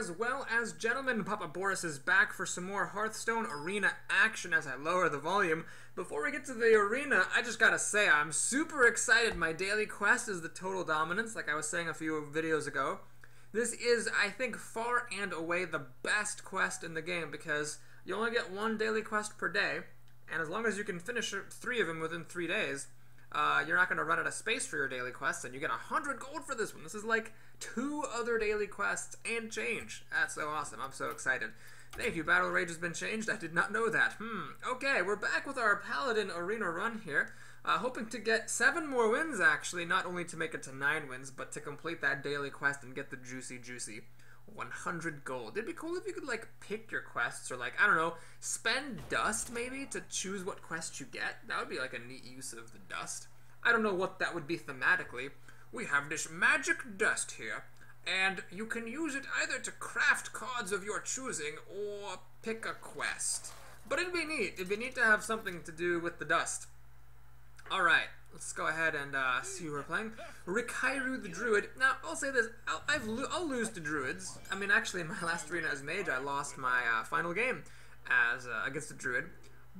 as well as gentlemen. Papa Boris is back for some more Hearthstone arena action as I lower the volume. Before we get to the arena, I just gotta say I'm super excited. My daily quest is the Total Dominance, like I was saying a few videos ago. This is, I think, far and away the best quest in the game because you only get one daily quest per day, and as long as you can finish 3 of them within 3 days, you're not going to run out of space for your daily quests, and you get 100 gold for this one. This is like 2 other daily quests and change. That's so awesome. I'm so excited. Thank you. Battle Rage has been changed. I did not know that. Okay, we're back with our Paladin arena run here. Hoping to get 7 more wins, actually. Not only to make it to 9 wins, but to complete that daily quest and get the juicy 100 gold. It'd be cool if you could, like, pick your quests, or, like, I don't know, spend dust, maybe, to choose what quest you get. That would be, like, a neat use of the dust. I don't know what that would be thematically. We have this magic dust here, and you can use it either to craft cards of your choosing, or pick a quest. But it'd be neat. It'd be neat to have something to do with the dust. Alright, let's go ahead and see who we're playing. Rikairu the Druid. Now, I'll say this, I'll lose to Druids. I mean, actually, in my last arena as Mage, I lost my final game as against the Druid.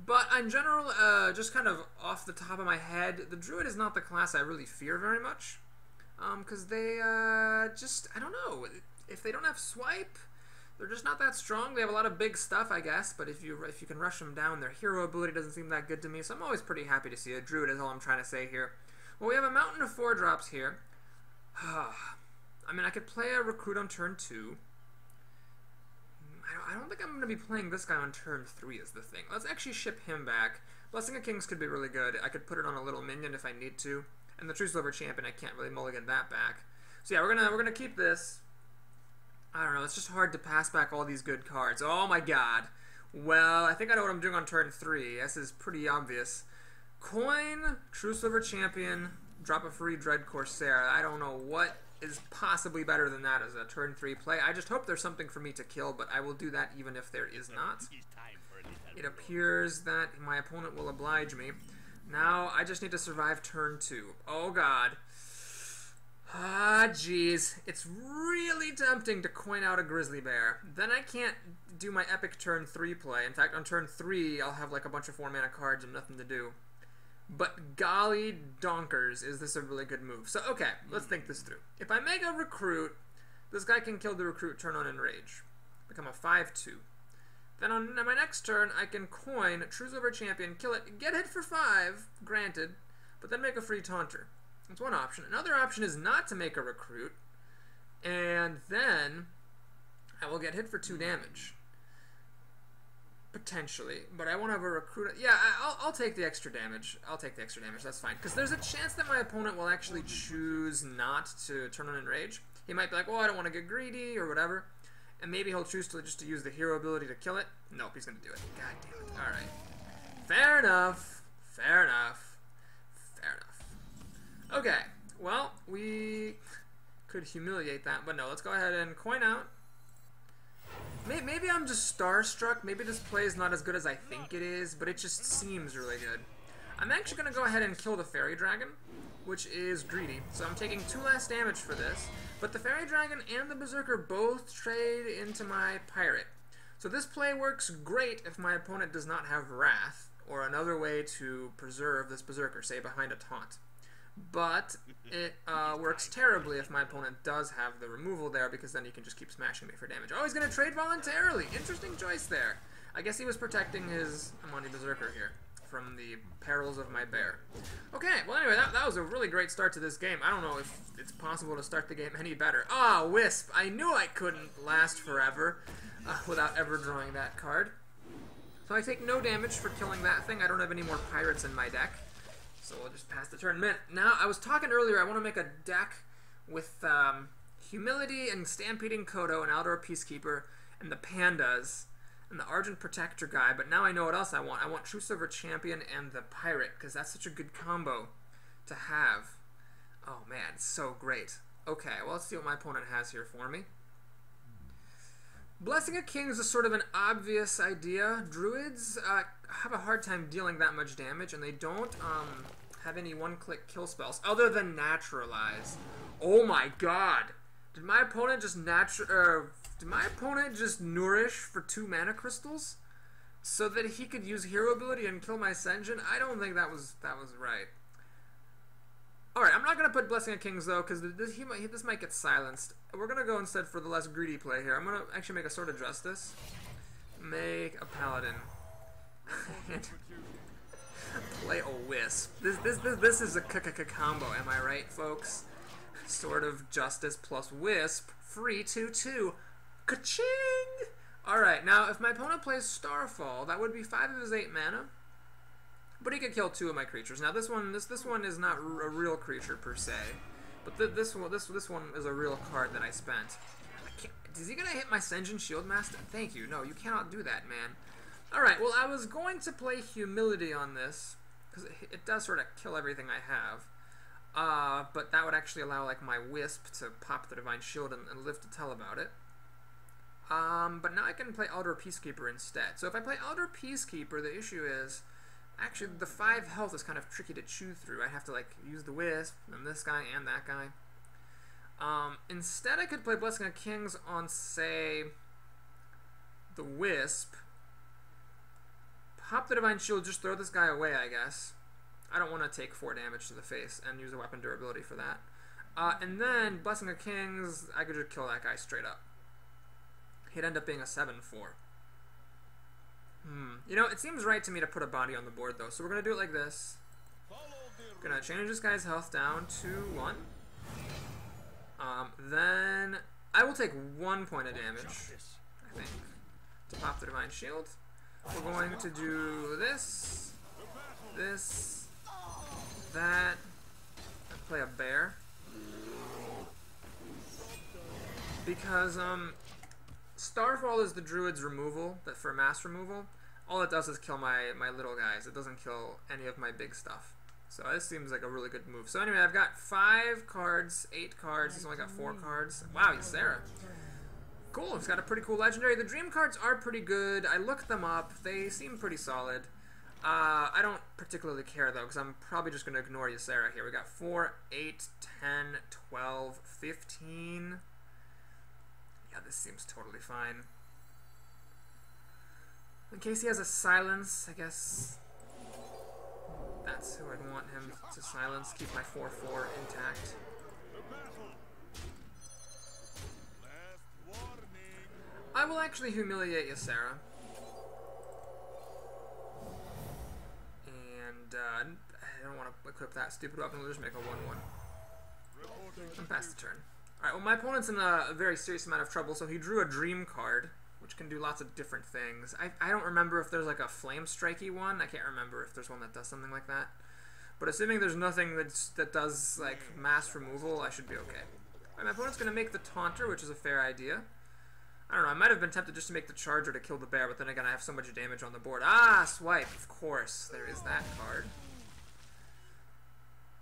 But in general, just kind of off the top of my head, the Druid is not the class I really fear very much. Because they just, I don't know, if they don't have swipe, they're just not that strong. They have a lot of big stuff, I guess, but if you can rush them down, their hero ability doesn't seem that good to me, so I'm always pretty happy to see a Druid, is all I'm trying to say here. Well, we have a mountain of 4-drops here. I mean, I could play a Recruit on turn 2. I don't think I'm going to be playing this guy on turn 3 is the thing. Let's actually ship him back. Blessing of Kings could be really good. I could put it on a little minion if I need to. And the Truesilver Champion, I can't really mulligan that back. So yeah, we're gonna keep this. I don't know, it's just hard to pass back all these good cards. Oh my god. Well, I think I know what I'm doing on turn 3. This is pretty obvious. Coin, Truesilver Champion, drop a free Dread Corsair. I don't know what is possibly better than that as a turn 3 play. I just hope there's something for me to kill, but I will do that even if there is not. It appears that my opponent will oblige me. Now, I just need to survive turn 2. Oh god. Ah, jeez. It's really tempting to coin out a Grizzly Bear. Then I can't do my epic turn 3 play. In fact, on turn 3, I'll have like a bunch of 4-mana cards and nothing to do. But golly donkers, is this a really good move. So, okay, let's think this through. If I make a Recruit, this guy can kill the Recruit, turn on Enrage. Become a 5/2. Then on my next turn, I can coin Truesilver Champion, kill it, get hit for 5, granted, but then make a free Taunter. That's one option. Another option is not to make a Recruit, and then I will get hit for 2 damage. Potentially, but I won't have a Recruit. Yeah, I'll take the extra damage. I'll take the extra damage, that's fine. Because there's a chance that my opponent will actually choose not to turn on Enrage. He might be like, oh, I don't want to get greedy, or whatever. And maybe he'll choose to just to use the hero ability to kill it. Nope, he's going to do it. God damn it. Alright. Fair enough. Fair enough. Fair enough. Okay. Well, we could humiliate that, but no, let's go ahead and coin out. Maybe I'm just starstruck. Maybe this play is not as good as I think it is, but it just seems really good. I'm actually going to go ahead and kill the Fairy Dragon, which is greedy. So I'm taking 2 less damage for this. But the Fairy Dragon and the Berserker both trade into my Pirate. So this play works great if my opponent does not have Wrath, or another way to preserve this Berserker, say behind a taunt. But it works terribly if my opponent does have the removal there, because then he can just keep smashing me for damage. Oh, he's going to trade voluntarily! Interesting choice there. I guess he was protecting his Amani Berserker here from the perils of my bear. Okay, well anyway, that was a really great start to this game. I don't know if it's possible to start the game any better. Ah, Wisp! I knew I couldn't last forever without ever drawing that card. So I take no damage for killing that thing. I don't have any more pirates in my deck. So we'll just pass the turn. Man, now, I was talking earlier, I want to make a deck with Humility and Stampeding Kodo and Outdoor Peacekeeper and the Pandas and the Argent Protector guy, but now I know what else I want. I want Truesilver Champion and the Pirate, because that's such a good combo to have. Oh man, it's so great. Okay, well let's see what my opponent has here for me. Blessing of Kings is sort of an obvious idea. Druids have a hard time dealing that much damage, and they don't have any one-click kill spells, other than Naturalize. Oh my god! Did my opponent just nourish for 2 mana crystals so that he could use hero ability and kill my Senjin? I don't think that was right. Alright, I'm not going to put Blessing of Kings, though, because this might get silenced. We're going to go instead for the less greedy play here. I'm going to actually make a Sword of Justice. Make a Paladin. And play a Wisp. This is a combo, am I right, folks? Sword of Justice plus Wisp. Free 2/2. Ka-ching! Alright, now if my opponent plays Starfall, that would be 5 of his 8 mana. But he could kill 2 of my creatures. Now this one is not a real creature per se, but this one is a real card that I spent. Is he gonna hit my Senjin Shieldmaster? Thank you. No, you cannot do that, man. All right. Well, I was going to play Humility on this because it does sort of kill everything I have, but that would actually allow like my Wisp to pop the Divine Shield and live to tell about it. But now I can play Elder Peacekeeper instead. So if I play Elder Peacekeeper, the issue is, actually, the 5 health is kind of tricky to chew through. I have to, like, use the Wisp, and this guy, and that guy. Instead, I could play Blessing of Kings on, say, the Wisp. Pop the Divine Shield, just throw this guy away, I guess. I don't want to take 4 damage to the face and use a weapon durability for that. And then, Blessing of Kings, I could just kill that guy straight up. He'd end up being a 7/4. You know, it seems right to me to put a body on the board, though. So we're going to do it like this. Going to change this guy's health down to 1. Then I will take 1 point of damage, I think, to pop the Divine Shield. We're going to do this, that, and play a bear. Because, Starfall is the Druid's removal, that for mass removal. All it does is kill my little guys. It doesn't kill any of my big stuff. So this seems like a really good move. So anyway, I've got 5 cards, 8 cards. He's only got 4 cards. Wow, he's Sarah. Cool, he's got a pretty cool legendary. The dream cards are pretty good. I looked them up. They seem pretty solid. I don't particularly care, though, because I'm probably just going to ignore Ysera here. We got 4, 8, 10, 12, 15... Yeah, this seems totally fine. In case he has a silence, I guess that's who I'd want him to silence. Keep my 4/4 intact. I will actually humiliate Ysera. And I don't want to equip that stupid weapon. We'll just make a 1/1. And pass the turn. Alright, well my opponent's in a very serious amount of trouble, so he drew a dream card, which can do lots of different things. I don't remember if there's like a flame strikey one. I can't remember if there's one that does something like that. But assuming there's nothing that does like mass removal, I should be okay. Alright, my opponent's going to make the Taunter, which is a fair idea. I don't know, I might have been tempted just to make the Charger to kill the bear, but then again I have so much damage on the board. Ah, Swipe, of course, there is that card.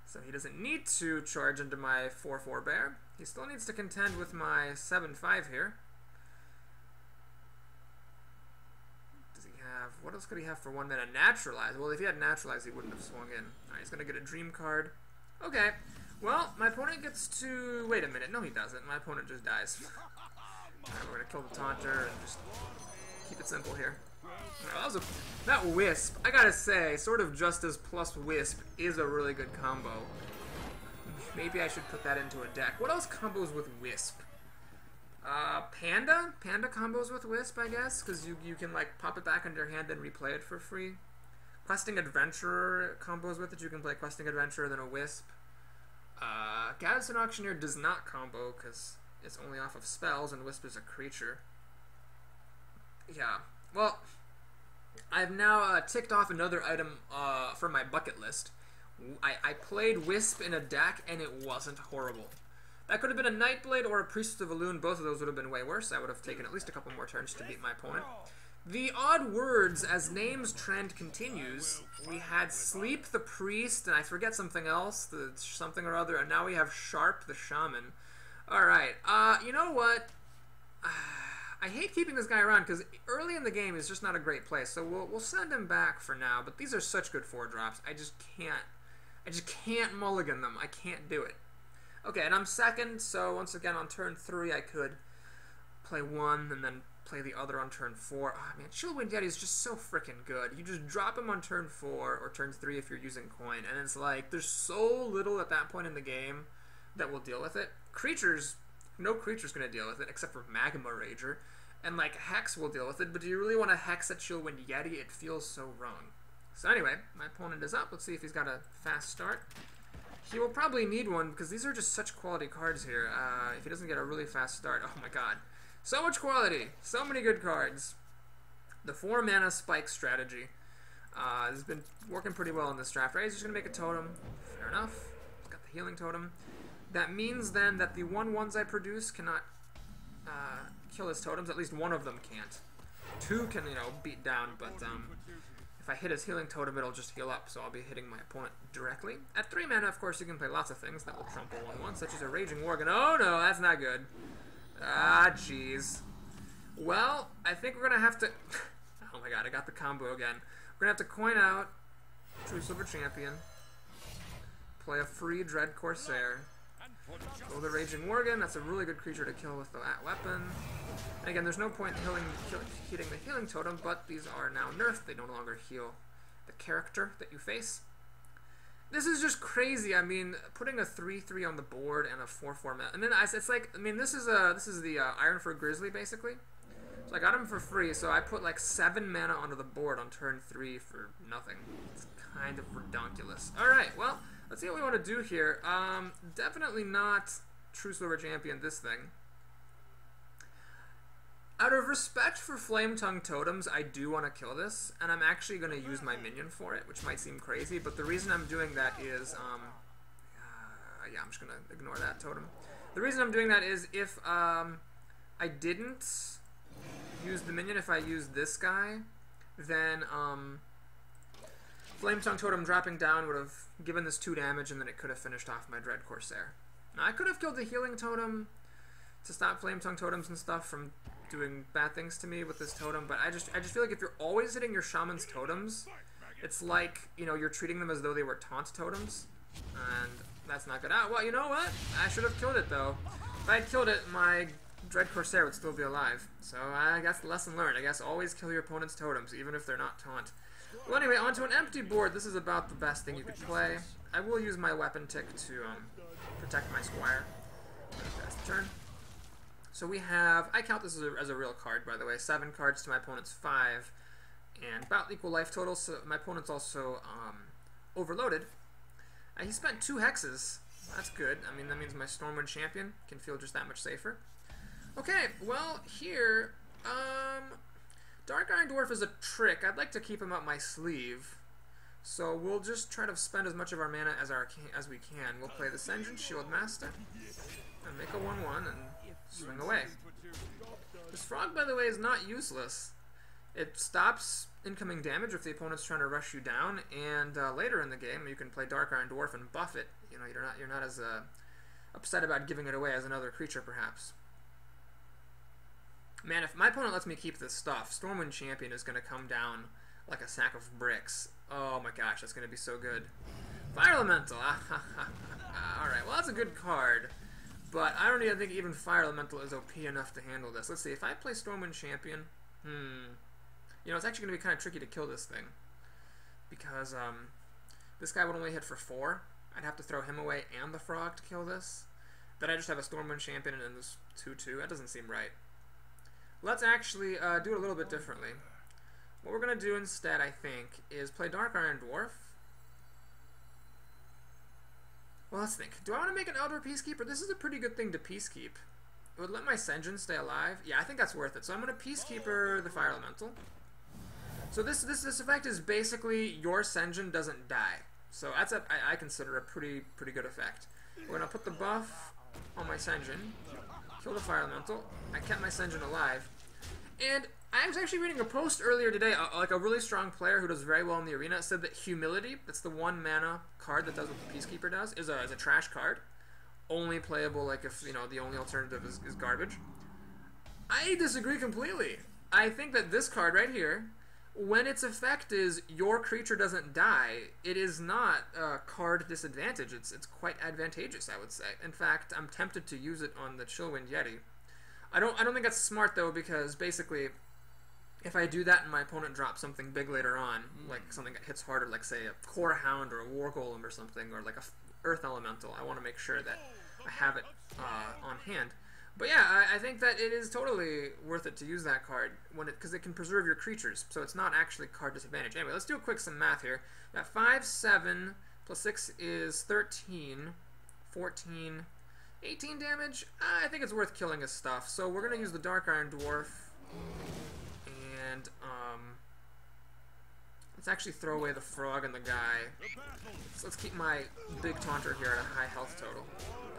So he doesn't need to charge into my 4/4 bear. He still needs to contend with my 7/5 here. Does he have... What else could he have for 1 mana? Naturalize. Well, if he had Naturalize, he wouldn't have swung in. Alright, he's going to get a Dream card. Okay. Well, my opponent gets to... Wait a minute. No, he doesn't. My opponent just dies. Alright, we're going to kill the Taunter and just keep it simple here. Right, that Wisp, I gotta say, Sword of Justice plus Wisp is a really good combo. Maybe I should put that into a deck. What else combos with Wisp? Panda? Panda combos with Wisp, I guess, because you can like pop it back into your hand and replay it for free. Questing Adventurer combos with it. You can play Questing Adventurer, then a Wisp. Gadsden Auctioneer does not combo because it's only off of spells, and Wisp is a creature. Yeah. Well, I've now ticked off another item from my bucket list. I played Wisp in a deck, and it wasn't horrible. That could have been a Nightblade or a Priestess of Elune. Both of those would have been way worse. I would have taken at least a couple more turns to beat my opponent. The odd words, as names trend continues, we had Sleep the Priest, and I forget something else, the something or other, and now we have Sharp the Shaman. Alright, you know what? I hate keeping this guy around because early in the game is just not a great play, so we'll send him back for now. But these are such good 4-drops. I just can't mulligan them. I can't do it. Okay, and I'm second, so once again on turn 3 I could play one and then play the other on turn 4. Oh man, Shieldwind Yeti is just so freaking good. You just drop him on turn 4 or turn 3 if you're using coin, and it's like there's so little at that point in the game that will deal with it. Creatures, no creature's gonna deal with it except for Magma Rager, and like Hex will deal with it, but do you really want to Hex at Shieldwind Yeti? It feels so wrong. So anyway, my opponent is up. Let's see if he's got a fast start. He will probably need one because these are just such quality cards here. If he doesn't get a really fast start, oh my god. So much quality! So many good cards. The 4 mana spike strategy has been working pretty well in this draft, right? He's just going to make a totem. Fair enough. He's got the healing totem. That means then that the 1/1s I produce cannot kill his totems. At least one of them can't. 2 can, you know, beat down, but if I hit his healing totem, it'll just heal up, so I'll be hitting my opponent directly. At 3 mana, of course, you can play lots of things that will trump a 1/1, such as a Raging Worgen. Oh no, that's not good. Ah, jeez. Well, I think we're gonna have to... oh my god, I got the combo again. We're gonna have to coin out Truesilver Champion, play a free Dread Corsair, kill the Raging Worgen. That's a really good creature to kill with that weapon. And again, there's no point in hitting the healing totem, but these are now nerfed. They no longer heal the character that you face. This is just crazy. I mean, putting a 3/3 on the board and a 4/4 mana, and then it's like, I mean, this is the Ironfur Grizzly basically. So I got him for free. So I put like 7 mana onto the board on turn 3 for nothing. It's kind of redonkulous. All right, well, let's see what we want to do here. Definitely not Truesilver Champion this thing. Out of respect for Flame Tongue Totems, I do want to kill this, and I'm actually going to use my minion for it, which might seem crazy, but the reason I'm doing that is, yeah, I'm just going to ignore that totem. The reason I'm doing that is if I didn't use the minion, if I used this guy, then Flame Tongue Totem dropping down would have given this 2 damage, and then it could have finished off my Dread Corsair. Now, I could have killed the healing totem to stop Flame Tongue Totems and stuff from doing bad things to me with this totem, but I just feel like if you're always hitting your shaman's totems, it's like, you know, you're treating them as though they were taunt totems, and that's not good. Well, you know what? I should have killed it, though. If I had killed it, my Dread Corsair would still be alive. So I guess the lesson learned. I guess always kill your opponent's totems, even if they're not taunt. Well, anyway, onto an empty board. This is about the best thing you could play. I will use my weapon tick to protect my squire. Pass the turn. So we have, I count this as a real card, by the way, 7 cards to my opponent's 5, and about equal life total, so my opponent's also overloaded. He spent 2 hexes. That's good. I mean, that means my Stormwind Champion can feel just that much safer. Okay, well, here, Dark Iron Dwarf is a trick. I'd like to keep him up my sleeve, so we'll just try to spend as much of our mana as we can. We'll play the Sen'jin Shieldmaster, and make a 1/1, and swing away. This frog, by the way, is not useless. It stops incoming damage if the opponent's trying to rush you down, and later in the game you can play Dark Iron Dwarf and buff it. You know, you're not as upset about giving it away as another creature, perhaps. Man, if my opponent lets me keep this stuff, Stormwind Champion is going to come down like a sack of bricks. Oh my gosh, that's going to be so good. Fire Elemental! Alright, well, that's a good card. But I don't even think even Fire Elemental is OP enough to handle this. Let's see, if I play Stormwind Champion, you know, it's actually going to be kind of tricky to kill this thing. Because this guy would only hit for 4. I'd have to throw him away and the frog to kill this. Then I just have a Stormwind Champion and then this 2/2. That doesn't seem right. Let's actually do it a little bit differently. What we're going to do instead, I think, is play Dark Iron Dwarf. Well, let's think. Do I want to make an Elder Peacekeeper? This is a pretty good thing to Peacekeep. It would let my Sen'jin stay alive. Yeah, I think that's worth it. So I'm going to Peacekeeper the Fire Elemental. So this effect is basically your Sen'jin doesn't die. So that's I consider a pretty good effect. We're going to put the buff on my Sen'jin, kill the Fire Elemental. I kept my Sen'jin alive. And I was actually reading a post earlier today, like a really strong player who does very well in the arena, said that Humility, that's the 1 mana card that does what the Peacekeeper does, is a trash card. Only playable like if, you know, the only alternative is garbage. I disagree completely. I think that this card right here, when its effect is your creature doesn't die, it is not a card disadvantage. It's quite advantageous, I would say. In fact, I'm tempted to use it on the Chillwind Yeti. I don't think that's smart though, because basically, if I do that and my opponent drops something big later on, like something that hits harder, like say a Core Hound or a War Golem or something, or like a Earth Elemental, I want to make sure that I have it on hand. But yeah, I think that it is totally worth it to use that card because it can preserve your creatures, so it's not actually card disadvantage. Anyway, let's do some math here. Got 5, 7, plus 6 is 13, 14, 18 damage. I think it's worth killing his stuff. So we're going to use the Dark Iron Dwarf, and let's actually throw away the frog and the guy. So let's keep my big taunter here at a high health total.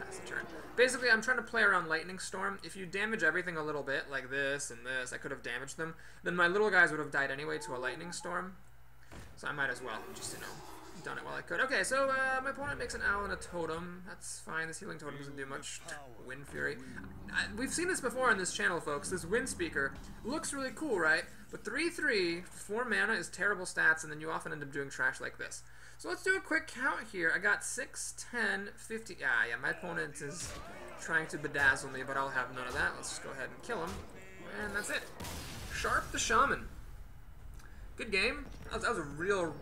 Pass the turn. Basically, I'm trying to play around Lightning Storm. If you damage everything a little bit, like this and this, I could have damaged them. Then my little guys would have died anyway to a Lightning Storm. So I might as well just, done it while I could. Okay, so my opponent makes an owl and a totem. That's fine. This healing totem doesn't do much. Wind Fury. We've seen this before on this channel, folks. This Wind Speaker looks really cool, right? But 3/3, 4 mana is terrible stats, and then you often end up doing trash like this. So let's do a quick count here. I got 6, 10, 50. Yeah, my opponent is trying to bedazzle me, but I'll have none of that. Let's just go ahead and kill him. And that's it. Sharp the Shaman. Good game. That was a real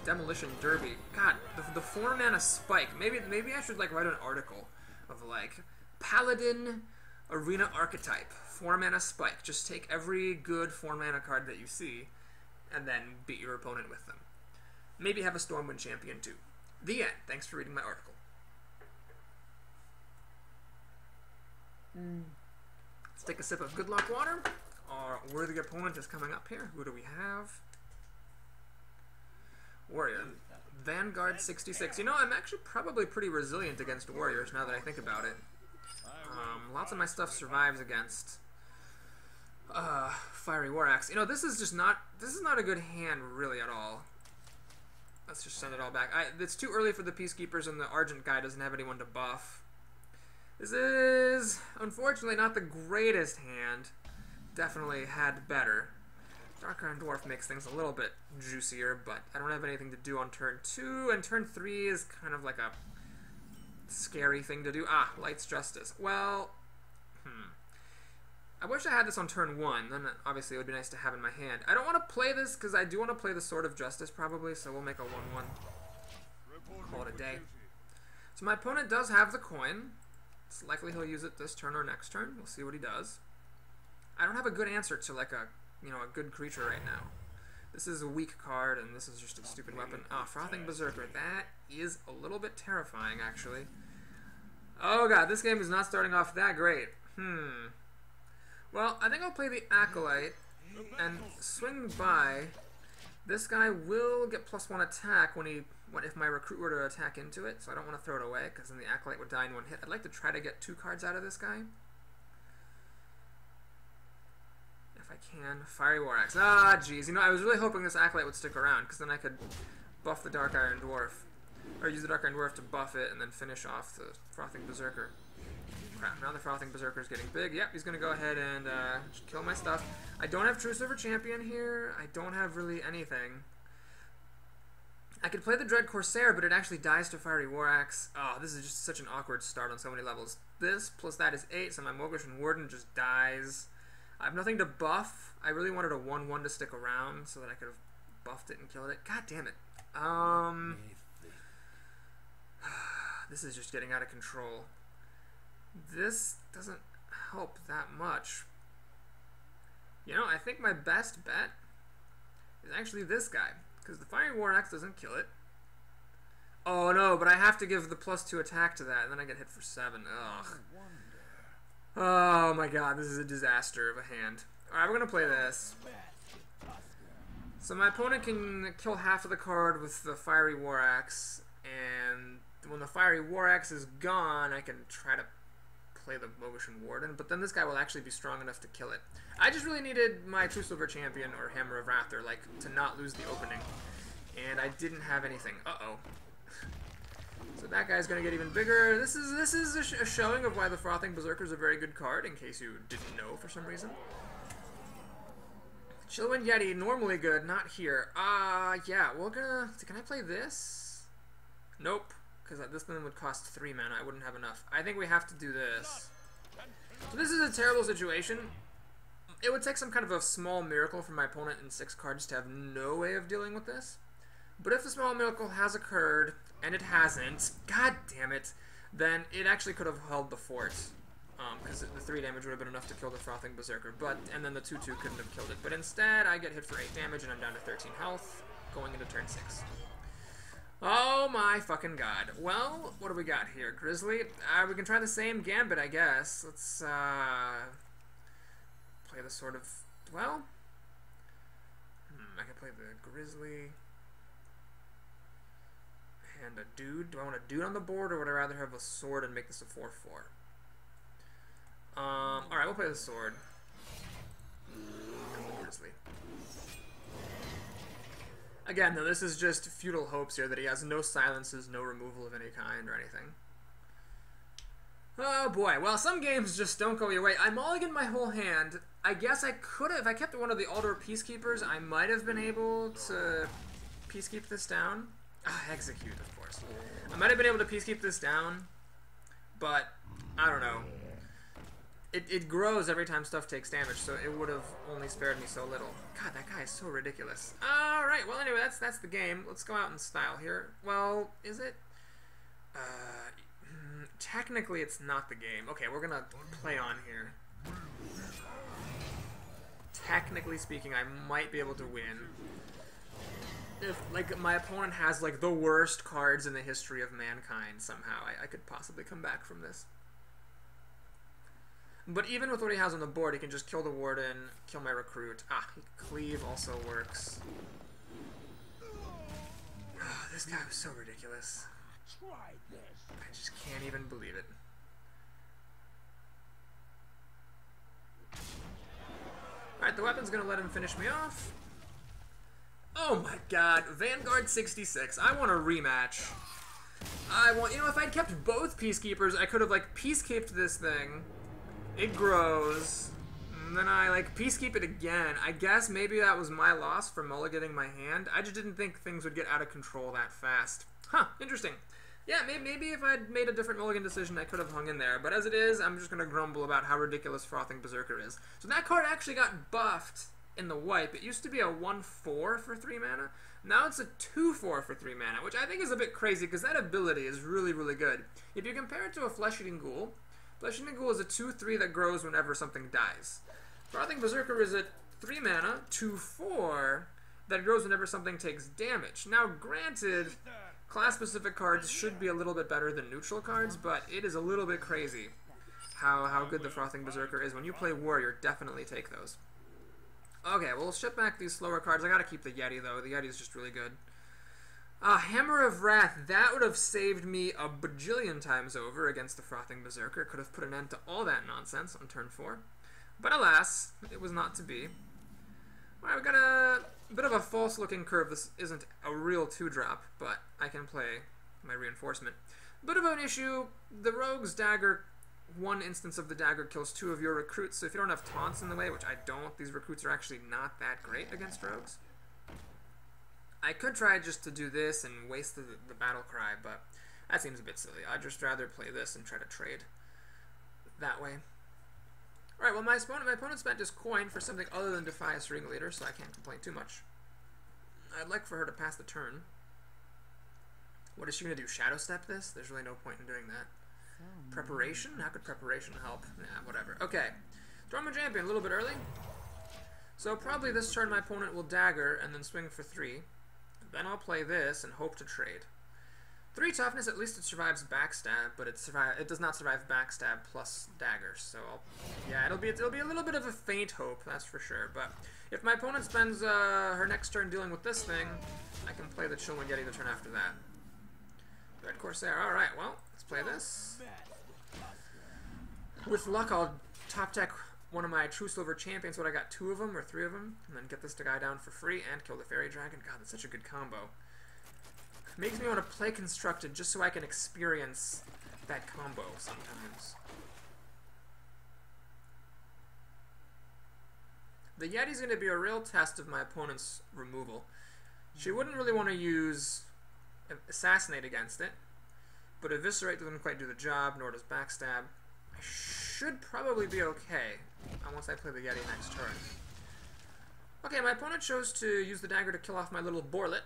demolition derby. God, the 4 mana spike. Maybe I should like write an article of like Paladin Arena Archetype. 4 mana spike. Just take every good 4 mana card that you see and then beat your opponent with them. Maybe have a Stormwind Champion too. The end. Thanks for reading my article. Let's take a sip of Good Luck Water. Our worthy opponent is coming up here. Who do we have? Warrior. Vanguard 66. I'm actually probably pretty resilient against warriors now that I think about it. Lots of my stuff survives against Fiery War Axe. This is not a good hand really at all. Let's just send it all back. It's too early for the Peacekeepers, and the Argent guy doesn't have anyone to buff. This is, unfortunately, not the greatest hand. Definitely had better. Dark Iron Dwarf makes things a little bit juicier, but I don't have anything to do on turn 2, and turn 3 is kind of like a scary thing to do. Light's Justice. Well, I wish I had this on turn 1, then obviously it would be nice to have in my hand. I don't want to play this, because I do want to play the Sword of Justice probably, so we'll make a 1-1. Call it a day. So my opponent does have the coin. It's likely he'll use it this turn or next turn. We'll see what he does. I don't have a good answer to like a good creature right now. This is a weak card, and this is just a stupid weapon. Frothing Berserker. That is a little bit terrifying, actually. Oh god, this game is not starting off that great. Well, I think I'll play the Acolyte and swing by. This guy will get +1 attack if my recruit were to attack into it, so I don't want to throw it away, because then the Acolyte would die in 1 hit. I'd like to try to get 2 cards out of this guy. If I can. Fiery War Axe. Jeez. I was really hoping this Acolyte would stick around, because then I could buff the Dark Iron Dwarf. Or use the Dark Iron Dwarf to buff it, and then finish off the Frothing Berserker. Crap, now the Frothing Berserker is getting big. Yep, he's going to go ahead and just kill my stuff. I don't have Truesilver Champion here. I don't have really anything. I could play the Dread Corsair, but it actually dies to Fiery War Axe. This is just such an awkward start on so many levels. This plus that is 8, so my Mogushan Warden just dies. I have nothing to buff. I really wanted a 1-1 to stick around so that I could have buffed it and killed it. God damn it. This is just getting out of control. This doesn't help that much. I think my best bet is actually this guy, because the Fiery War Axe doesn't kill it. Oh no, but I have to give the +2 attack to that, and then I get hit for 7. Ugh. Oh my god, this is a disaster of a hand. Alright, we're gonna play this. So my opponent can kill half of the card with the Fiery War Axe, and when the Fiery War Axe is gone, I can try to play the Mogushan Warden, but then this guy will actually be strong enough to kill it. I just really needed my Truesilver Champion or Hammer of Wrath, to not lose the opening, and I didn't have anything. Uh-oh. So that guy's gonna get even bigger. This is a showing of why the Frothing Berserker is a very good card, in case you didn't know for some reason. Chillwind Yeti, normally good, not here. Yeah, we're gonna... Can I play this? Nope, because this thing would cost 3 mana. I wouldn't have enough. I think we have to do this. So this is a terrible situation. It would take some kind of a small miracle for my opponent in 6 cards to have no way of dealing with this. But if the small miracle has occurred, and it hasn't, god damn it, then it actually could have held the fort. Because the 3 damage would have been enough to kill the Frothing Berserker, and then the 2/2 couldn't have killed it. But instead, I get hit for 8 damage, and I'm down to 13 health, going into turn 6. Oh my fucking god. Well, what do we got here? Grizzly? We can try the same gambit, I guess. Let's, play the sort of... Well... I can play the Grizzly... And a dude. Do I want a dude on the board, or would I rather have a sword and make this a 4/4? Alright, we'll play the sword. Grizzly. Again, though, this is just futile hopes here that he has no silences, no removal of any kind or anything. Oh boy, well, some games just don't go your way. I mulliganed my whole hand. I guess I could have, if I kept one of the Aldor Peacekeepers, I might have been able to Peacekeep this down. Execute, of course. I might have been able to Peacekeep this down, but I don't know. It grows every time stuff takes damage, so it would have only spared me so little. God, that guy is so ridiculous. Alright, well anyway, that's the game. Let's go out in style here. Well, is it? Technically it's not the game. Okay, we're gonna play on here. Technically speaking, I might be able to win. If, like, my opponent has, like, the worst cards in the history of mankind somehow, I could possibly come back from this. But even with what he has on the board, he can just kill the Warden, kill my Recruit. Cleave also works. This guy was so ridiculous. I just can't even believe it. Alright, the weapon's gonna let him finish me off. Oh my god, Vanguard 66. I want a rematch. You know, if I'd kept both Peacekeepers, I could have, like, Peacekeeped this thing. It grows. And then I, like, Peacekeep it again. I guess maybe that was my loss for mulliganing my hand. I just didn't think things would get out of control that fast. Huh, interesting. Yeah, maybe if I'd made a different mulligan decision, I could have hung in there. But as it is, I'm just going to grumble about how ridiculous Frothing Berserker is. So that card actually got buffed in the wipe. It used to be a 1/4 for 3 mana. Now it's a 2/4 for 3 mana, which I think is a bit crazy because that ability is really, really good. If you compare it to a Flesh-Eating Ghoul, Flesh-Eating Ghoul is a 2/3 that grows whenever something dies. Frothing Berserker is a 3 mana, 2/4 that grows whenever something takes damage. Now, granted, class-specific cards should be a little bit better than neutral cards, but it is a little bit crazy how good the Frothing Berserker is. When you play Warrior, definitely take those. Okay, we'll ship back these slower cards. I gotta keep the Yeti, though. The Yeti is just really good. Hammer of Wrath. That would have saved me a bajillion times over against the Frothing Berserker. Could have put an end to all that nonsense on turn 4. But alas, it was not to be. Alright, we got a bit of a false-looking curve. This isn't a real 2-drop, but I can play my reinforcement. Bit of an issue. The Rogue's Dagger, one instance of the dagger kills 2 of your recruits, so if you don't have taunts in the way, which I don't, these recruits are actually not that great against rogues. I could try just to do this and waste the battle cry, but that seems a bit silly. I'd just rather play this and try to trade that way. Alright, well my opponent spent his coin for something other than Defias Ringleader, so I can't complain too much. I'd like for her to pass the turn. What is she going to do, Shadow Step this? There's really no point in doing that. Preparation? How could preparation help? Nah, whatever. Okay. Truesilver Champion, a little bit early. So probably this turn my opponent will dagger and then swing for 3. Then I'll play this and hope to trade. 3 toughness, at least it survives backstab, but it does not survive backstab plus daggers. So yeah, it'll be a little bit of a faint hope, that's for sure. But if my opponent spends her next turn dealing with this thing, I can play the Chillwind Yeti the turn after that. Red Corsair. All right, well, let's play this. With luck, I'll top deck one of my Truesilver Champions. What, I got 2 of them or 3 of them, and then get this guy down for free and kill the Fairy Dragon. God, that's such a good combo. Makes me want to play Constructed just so I can experience that combo sometimes. The Yeti's going to be a real test of my opponent's removal. She wouldn't really want to use Assassinate against it, but Eviscerate doesn't quite do the job, nor does Backstab. I should probably be okay once I play the Yeti next turn. Okay, my opponent chose to use the dagger to kill off my little Borlet.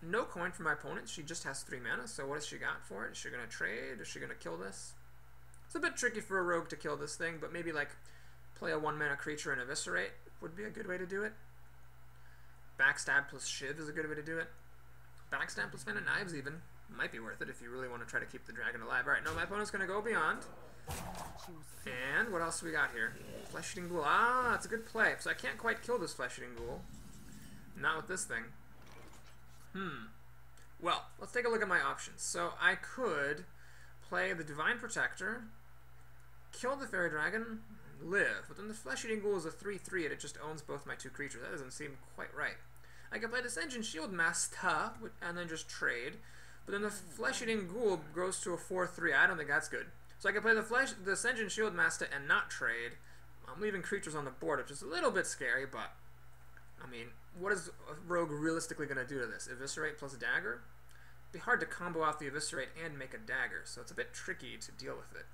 No coin for my opponent. She just has 3 mana, so what has she got for it? Is she going to trade? Is she going to kill this? It's a bit tricky for a rogue to kill this thing, but maybe like play a 1-mana creature and Eviscerate would be a good way to do it. Backstab plus Shiv is a good way to do it. Backstab plus Fan of Knives even might be worth it if you really want to try to keep the dragon alive. Alright, no, my opponent's going to go beyond. And what else do we got here? Flesh-Eating Ghoul. Ah, that's a good play. So I can't quite kill this Flesh-Eating Ghoul. Not with this thing. Well, let's take a look at my options. So I could play the Divine Protector, kill the Fairy Dragon, live. But then the Flesh-Eating Ghoul is a 3/3 and it just owns both my 2 creatures. That doesn't seem quite right. I could play the Ascension Shield Master and then just trade. But then the Flesh-Eating Ghoul goes to a 4/3. I don't think that's good. So I can play the Ascension Shield Master and not trade. I'm leaving creatures on the board, which is a little bit scary, but I mean, what is a rogue realistically going to do to this? Eviscerate plus a dagger? It'd be hard to combo out the Eviscerate and make a dagger, so it's a bit tricky to deal with it.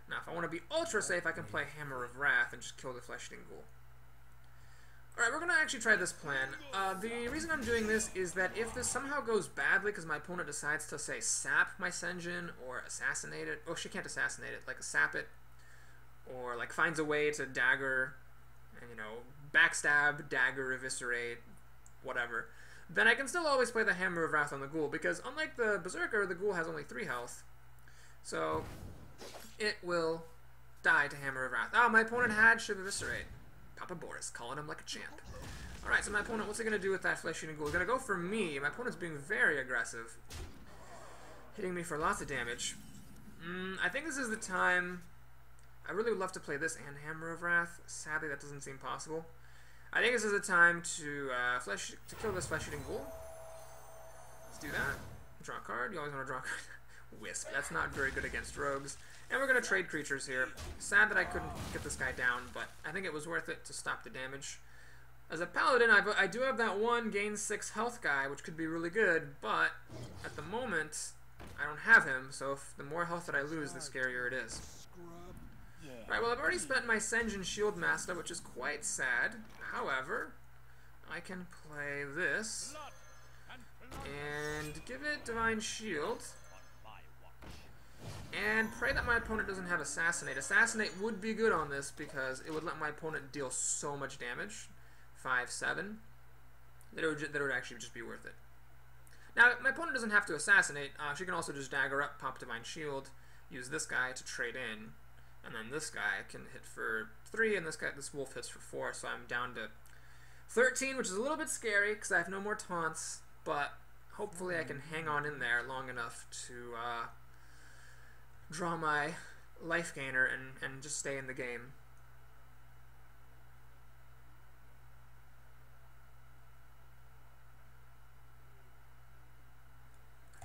Now, if I want to be ultra safe, I can play Hammer of Wrath and just kill the Flesh-Eating Ghoul. Alright, we're going to actually try this plan. The reason I'm doing this is that if this somehow goes badly because my opponent decides to, say, sap my Senjin or assassinate it, oh, she can't assassinate it, like sap it, or like finds a way to dagger, and, you know, backstab, dagger, eviscerate, whatever, then I can still always play the Hammer of Wrath on the Ghoul, because unlike the Berserker, the Ghoul has only 3 health, so it will die to Hammer of Wrath. Oh, my opponent had Shiv Eviscerate. Papa Boris, calling him like a champ. Alright, so my opponent, what's he going to do with that Flesh-Eating Ghoul? He's going to go for me. My opponent's being very aggressive, hitting me for lots of damage. I think this is the time. I really would love to play this and Hammer of Wrath. Sadly, that doesn't seem possible. I think this is the time to kill this Flesh-Eating Ghoul. Let's do that. Draw a card. You always want to draw a card. Wisp. That's not very good against rogues. And we're going to trade creatures here. Sad that I couldn't get this guy down, but I think it was worth it to stop the damage. As a Paladin, I do have that one gain 6 health guy, which could be really good, but at the moment, I don't have him, so if the more health that I lose, the scarier it is. Alright, well, I've already spent my Senjin Shield Master, which is quite sad. However, I can play this and give it Divine Shield. And pray that my opponent doesn't have Assassinate. Assassinate would be good on this because it would let my opponent deal so much damage. 5/7. That it would actually just be worth it. Now, my opponent doesn't have to Assassinate. She can also just dagger up, pop Divine Shield, use this guy to trade in, and then this guy can hit for 3, and this wolf hits for 4, so I'm down to 13, which is a little bit scary because I have no more taunts, but hopefully I can hang on in there long enough to draw my life gainer and just stay in the game.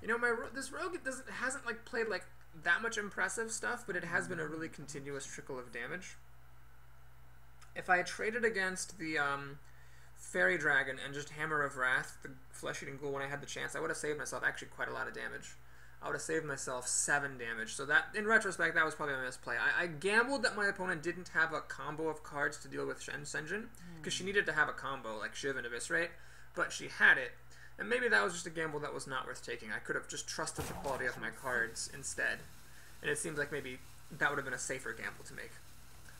You know, this rogue hasn't like played like that much impressive stuff, but it has been a really continuous trickle of damage. If I had traded against the Fairy Dragon and just Hammer of Wrath, the Flesh-Eating Ghoul, when I had the chance, I would have saved myself actually quite a lot of damage. I would have saved myself 7 damage. So that, in retrospect, that was probably a misplay. I gambled that my opponent didn't have a combo of cards to deal with Senjin, because she needed to have a combo, like Shiv and Eviscerate, but she had it. And maybe that was just a gamble that was not worth taking. I could have just trusted the quality of my cards instead. And it seems like maybe that would have been a safer gamble to make.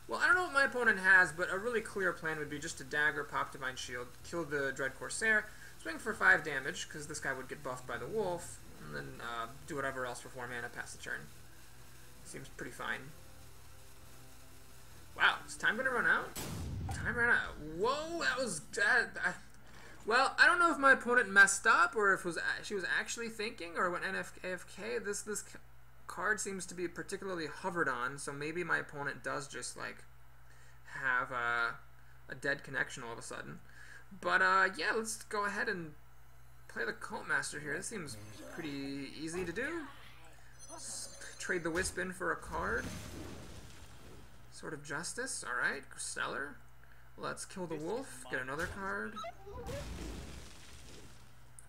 Well, I don't know what my opponent has, but a really clear plan would be just to dagger, pop Divine Shield, kill the Dread Corsair, swing for 5 damage, because this guy would get buffed by the wolf, and then do whatever else for 4 mana, pass the turn. Seems pretty fine. Wow, is time going to run out? Time ran out. Whoa, that was... well, I don't know if my opponent messed up, or if she was actually thinking, or went AFK. This card seems to be particularly hovered on, so maybe my opponent does just, like, have a dead connection all of a sudden. But, yeah, let's go ahead and play the Cult Master here. This seems pretty easy to do. Trade the Wisp in for a card. Sword of Justice, alright. Stellar. Let's kill the wolf, get another card.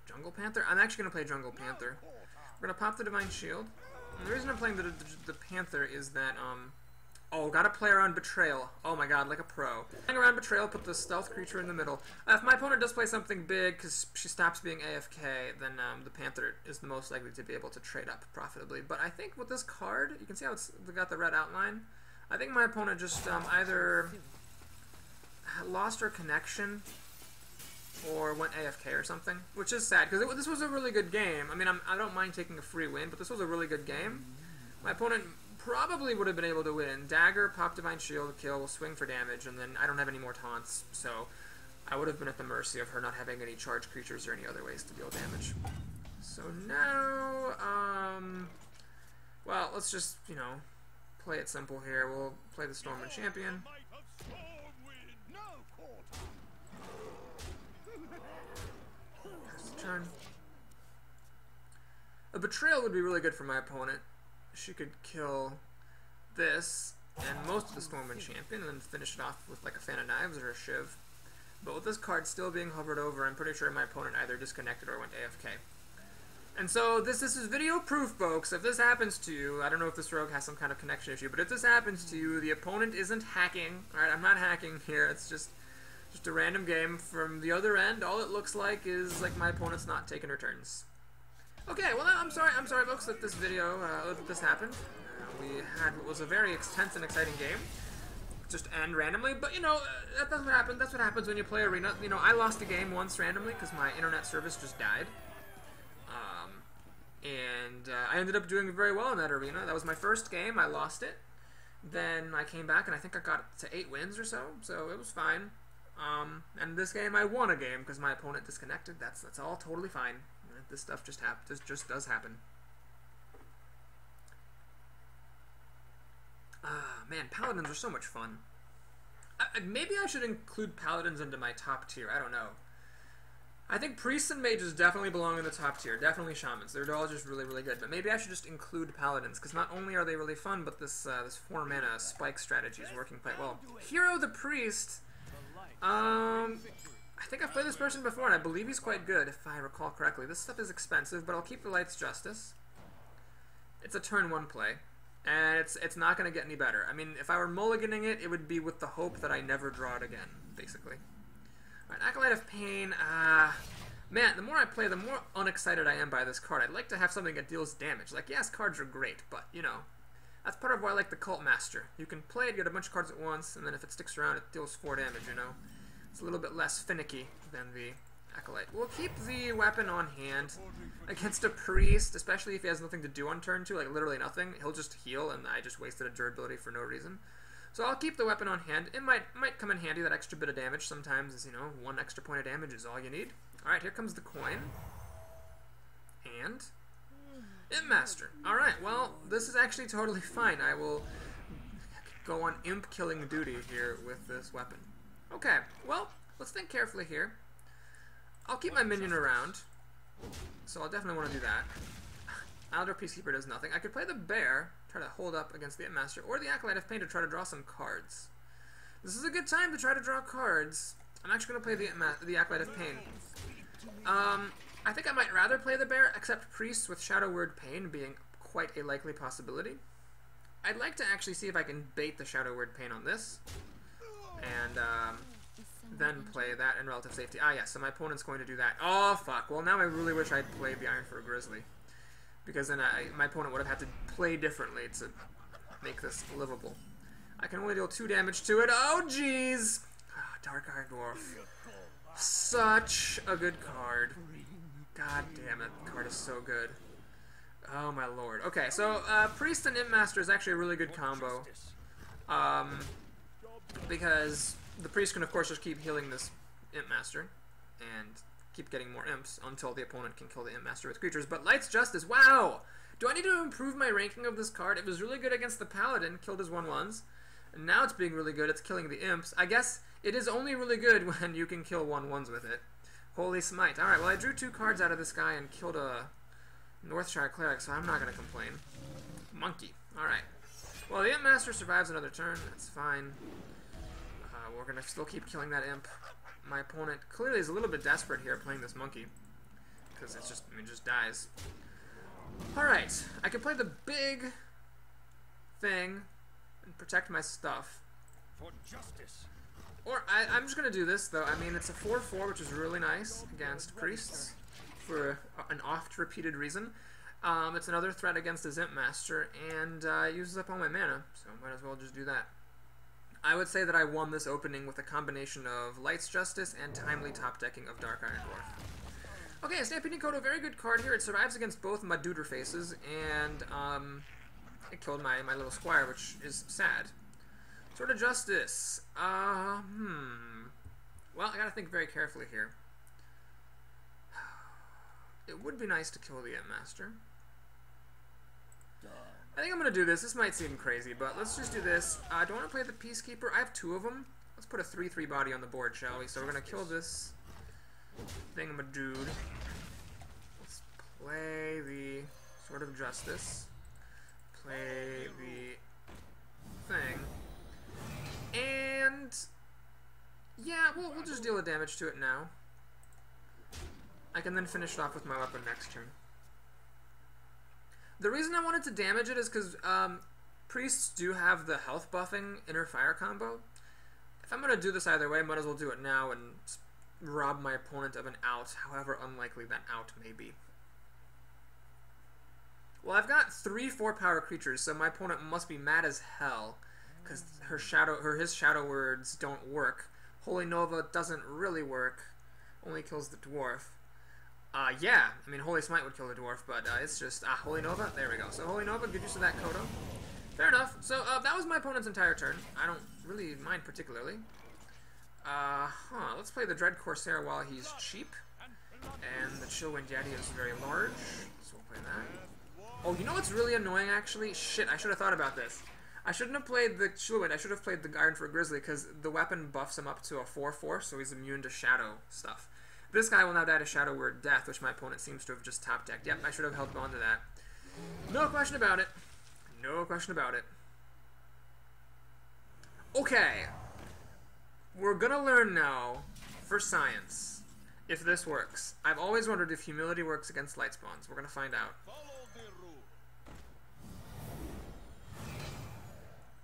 Jungle Panther? I'm actually going to play Jungle Panther. We're going to pop the Divine Shield. And the reason I'm playing the Panther is that, oh, gotta play around Betrayal. Oh my god, like a pro. Playing around Betrayal, put the stealth creature in the middle. If my opponent does play something big, because she stops being AFK, then the Panther is the most likely to be able to trade up profitably. But I think with this card, you can see how it's got the red outline. I think my opponent just either lost her connection or went AFK or something, which is sad, because this was a really good game. I mean, I don't mind taking a free win, but this was a really good game. My opponent probably would have been able to win. Dagger, pop Divine Shield, kill, swing for damage, and then I don't have any more taunts, so I would have been at the mercy of her not having any charged creatures or any other ways to deal damage. So now, well, let's just, you know, play it simple here. We'll play the Stormwind Champion. Turn. A Betrayal would be really good for my opponent. She could kill this and most of the Stormwind Champion and then finish it off with like a Fan of Knives or a Shiv. But with this card still being hovered over, I'm pretty sure my opponent either disconnected or went AFK. And so this is video proof, folks. If this happens to you, I don't know if this rogue has some kind of connection issue, but if this happens to you, the opponent isn't hacking. Alright, I'm not hacking here. It's just a random game from the other end. All it looks like is like my opponent's not taking her turns. Okay, well, I'm sorry, folks, that this video, that this happened. We had what was a very intense and exciting game, just end randomly. But you know, that's what happened. That's what happens when you play Arena. You know, I lost a game once randomly because my internet service just died, and I ended up doing very well in that arena. That was my first game. I lost it. Then I came back and I think I got to 8 wins or so it was fine. And this game I won a game because my opponent disconnected. That's all totally fine. This stuff just does happen. Man, Paladins are so much fun. Maybe I should include Paladins into my top tier. I don't know. I think Priests and Mages definitely belong in the top tier. Definitely Shamans. They're all just really, really good. But maybe I should just include Paladins, because not only are they really fun, but this 4-mana spike strategy is working quite well. Hero the Priest. I think I've played this person before, and I believe he's quite good, if I recall correctly. This stuff is expensive, but I'll keep the Light's Justice. It's a turn 1 play, and it's not going to get any better. I mean, if I were mulliganing it, it would be with the hope that I never draw it again, basically. Alright, Acolyte of Pain. Man, the more I play, the more unexcited I am by this card. I'd like to have something that deals damage. Like, yes, cards are great, but, you know, that's part of why I like the Cult Master. You can play it, get a bunch of cards at once, and then if it sticks around, it deals 4 damage, you know? It's a little bit less finicky than the Acolyte. We'll keep the weapon on hand against a Priest, especially if he has nothing to do on turn 2, like literally nothing. He'll just heal, and I just wasted a durability for no reason. So I'll keep the weapon on hand. It might come in handy, that extra bit of damage. Sometimes, is, you know, 1 extra point of damage is all you need. Alright, here comes the coin. And Imp Master. Alright, well, this is actually totally fine. I will go on imp killing duty here with this weapon. Okay, well, let's think carefully here. I'll keep my minion around, so I'll definitely want to do that. Aldor Peacekeeper does nothing. I could play the Bear, try to hold up against the Imp Master, or the Acolyte of Pain to try to draw some cards. This is a good time to try to draw cards. I'm actually going to play the Acolyte of Pain. I think I might rather play the Bear, except Priests with Shadow Word Pain being quite a likely possibility. I'd like to actually see if I can bait the Shadow Word Pain on this, and then play that in relative safety. Ah, yes, so my opponent's going to do that. Oh, fuck. Well, now I really wish I'd played the Iron for a Grizzly, because then my opponent would have had to play differently to make this livable. I can only deal 2 damage to it. Oh, jeez! Dark Eye Dwarf. Such a good card. God damn it, the card is so good. Oh my lord. Okay, so Priest and Imp Master is actually a really good combo. Because the Priest can of course just keep healing this Imp Master and keep getting more imps until the opponent can kill the Imp Master with creatures. But Light's Justice, wow! Do I need to improve my ranking of this card? It was really good against the Paladin, killed his 1/1s. And now it's being really good, it's killing the imps. I guess it is only really good when you can kill 1/1s with it. Holy smite. Alright, well I drew 2 cards out of this guy and killed a Northshire Cleric, so I'm not going to complain. Monkey. Alright. Well, the Imp Master survives another turn, that's fine. We're gonna still keep killing that imp. My opponent clearly is a little bit desperate here playing this monkey. Because it's just, I mean, it just dies. Alright, I can play the big thing and protect my stuff. For justice. Or, I'm just gonna do this, though. I mean, it's a 4/4, which is really nice against priests for an oft-repeated reason. It's another threat against the Imp Master, and it uses up all my mana, so might as well just do that. I would say that I won this opening with a combination of Light's Justice and timely top-decking of Dark Iron Dwarf. Okay, Stampeding Kodo, very good card here. It survives against both Maduder faces, and it killed my little squire, which is sad. Sword of Justice. Well, I gotta think very carefully here. It would be nice to kill the Imp Master. I think I'm gonna do this. This might seem crazy, but let's just do this. I don't want to play the Peacekeeper. I have 2 of them. Let's put a 3/3 body on the board, shall we? So we're gonna kill this thingamadude. Let's play the Sword of Justice. Play the thing. And yeah, we'll just deal the damage to it now. I can then finish it off with my weapon next turn. The reason I wanted to damage it is because priests do have the health buffing inner fire combo. If I'm going to do this either way, I might as well do it now and rob my opponent of an out, however unlikely that out may be. Well, I've got 3 4-power creatures, so my opponent must be mad as hell because his shadow words don't work. Holy Nova doesn't really work, only kills the dwarf. Yeah, I mean, Holy Smite would kill the dwarf, but it's just, Holy Nova, there we go. So Holy Nova, good use of that Kodo. Fair enough. So that was my opponent's entire turn. I don't really mind particularly. Let's play the Dread Corsair while he's cheap. And the Chillwind Yeti is very large, so we'll play that. Oh, you know what's really annoying, actually? Shit, I should have thought about this. I shouldn't have played the Chillwind, I should have played the Iron for Grizzly, because the weapon buffs him up to a 4/4, so he's immune to shadow stuff. This guy will now die to Shadow Word Death, which my opponent seems to have just top-decked. Yep, I should have held on to that. No question about it. No question about it. Okay. We're gonna learn now, for science, if this works. I've always wondered if Humility works against light spawns. We're gonna find out.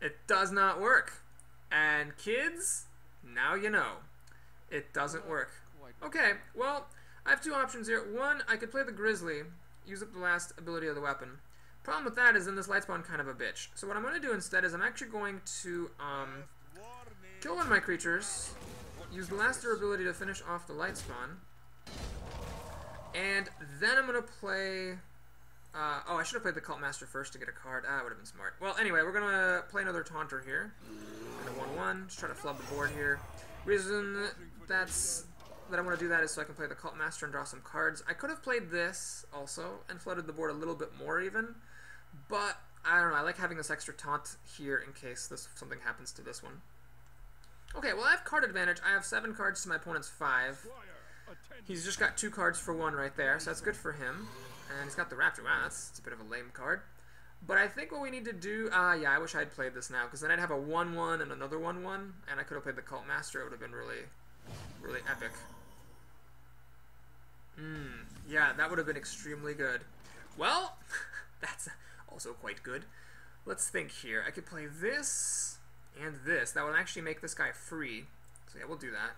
It does not work. And kids, now you know. It doesn't work. Okay, well, I have 2 options here. One, I could play the Grizzly, use up the last ability of the weapon. Problem with that is then this light spawn kind of a bitch. So what I'm going to do instead is I'm actually going to kill one of my creatures, use the last durability to finish off the light spawn, and then I'm going to play... oh, I should have played the Cult Master first to get a card. That would have been smart. Well, anyway, we're going to play another Taunter here. And a 1/1, just try to flub the board here. Reason that I want to do that is so I can play the Cult Master and draw some cards. I could have played this also and flooded the board a little bit more even, but I don't know, I like having this extra taunt here in case something happens to this one. Okay, well I have card advantage. I have 7 cards to my opponent's 5. He's just got 2 cards for 1 right there, so that's good for him. And he's got the Raptor. Wow, that's a bit of a lame card. But I think what we need to do... yeah, I wish I'd played this now, because then I'd have a 1/1 and another 1/1, and I could have played the Cult Master. It would have been really, really epic. Yeah, that would have been extremely good. Well, that's also quite good. Let's think here. I could play this and this. That would actually make this guy free. So yeah, we'll do that.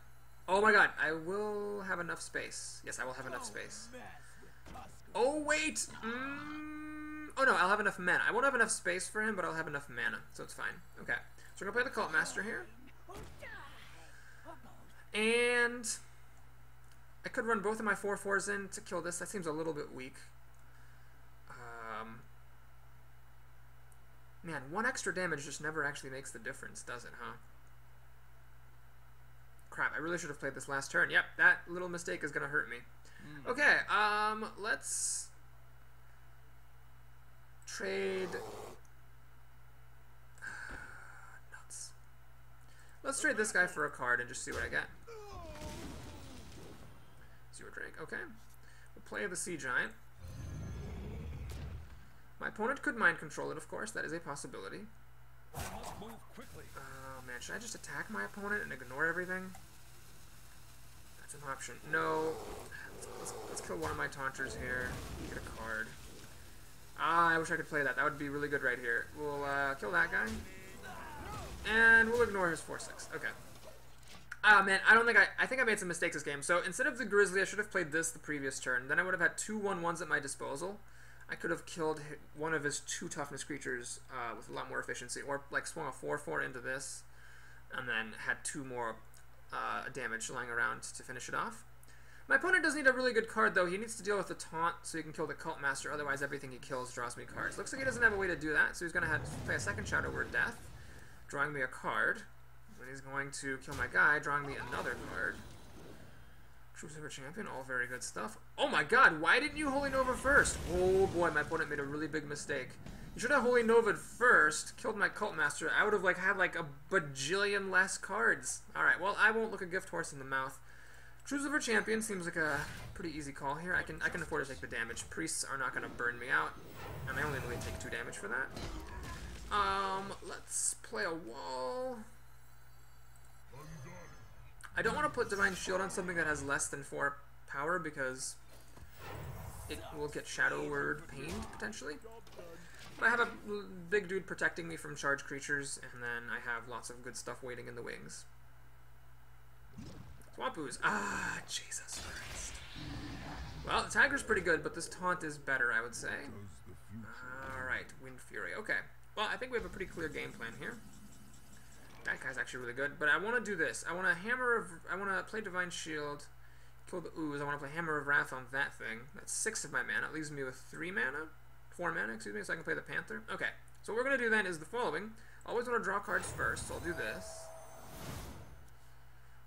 Oh my god, I will have enough space. Yes, I will have enough space. Oh, wait! Oh no, I'll have enough mana. I won't have enough space for him, but I'll have enough mana, so it's fine. Okay, so we're gonna play the Cult Master here. And... I could run both of my 4/4s in to kill this. That seems a little bit weak. Man, 1 extra damage just never actually makes the difference, does it, huh? Crap, I really should have played this last turn. Yep, that little mistake is going to hurt me. Okay, let's trade... Nuts. Let's trade this guy for a card and just see what I get. Zero Drake, okay. We'll play the Sea Giant. My opponent could mind control it, of course. That is a possibility. Oh man, should I just attack my opponent and ignore everything? That's an option. No. Let's kill one of my taunters here. Get a card. Ah, I wish I could play that. That would be really good right here. We'll kill that guy. And we'll ignore his 4/6. Okay. Ah, man, I think I made some mistakes this game. So instead of the Grizzly, I should have played this the previous turn. Then I would have had 2 1/1s at my disposal. I could have killed one of his 2 toughness creatures with a lot more efficiency. Or, like, swung a 4/4 into this. And then had 2 more damage lying around to finish it off. My opponent does need a really good card, though. He needs to deal with the taunt so he can kill the Cult Master. Otherwise, everything he kills draws me cards. Looks like he doesn't have a way to do that, so he's going to have to play a second Shadow Word Death, drawing me a card. Then he's going to kill my guy, drawing me another card. Truesilver Champion, all very good stuff. Oh my god, why didn't you Holy Nova first? Oh boy, my opponent made a really big mistake. You should have Holy Nova'd first, killed my Cult Master. I would have had like a bajillion less cards. Alright, well, I won't look a gift horse in the mouth. Truesilver Champion seems like a pretty easy call here. I can afford to take the damage. Priests are not going to burn me out, and I only really take 2 damage for that. Let's play a wall. I don't want to put Divine Shield on something that has less than 4 power because it will get Shadow Word pained, potentially. But I have a big dude protecting me from charged creatures, and then I have lots of good stuff waiting in the wings. Swampoos. Ah, Jesus Christ. Well, the Tiger's pretty good, but this taunt is better, I would say. Alright, Wind Fury. Okay. Well, I think we have a pretty clear game plan here. That guy's actually really good, but I want to do this. I want to play Divine Shield, kill the Ooze. I want to play Hammer of Wrath on that thing. That's 6 of my mana. It leaves me with 4 mana, excuse me, so I can play the Panther. Okay, so what we're going to do then is the following. Always want to draw cards first, so I'll do this.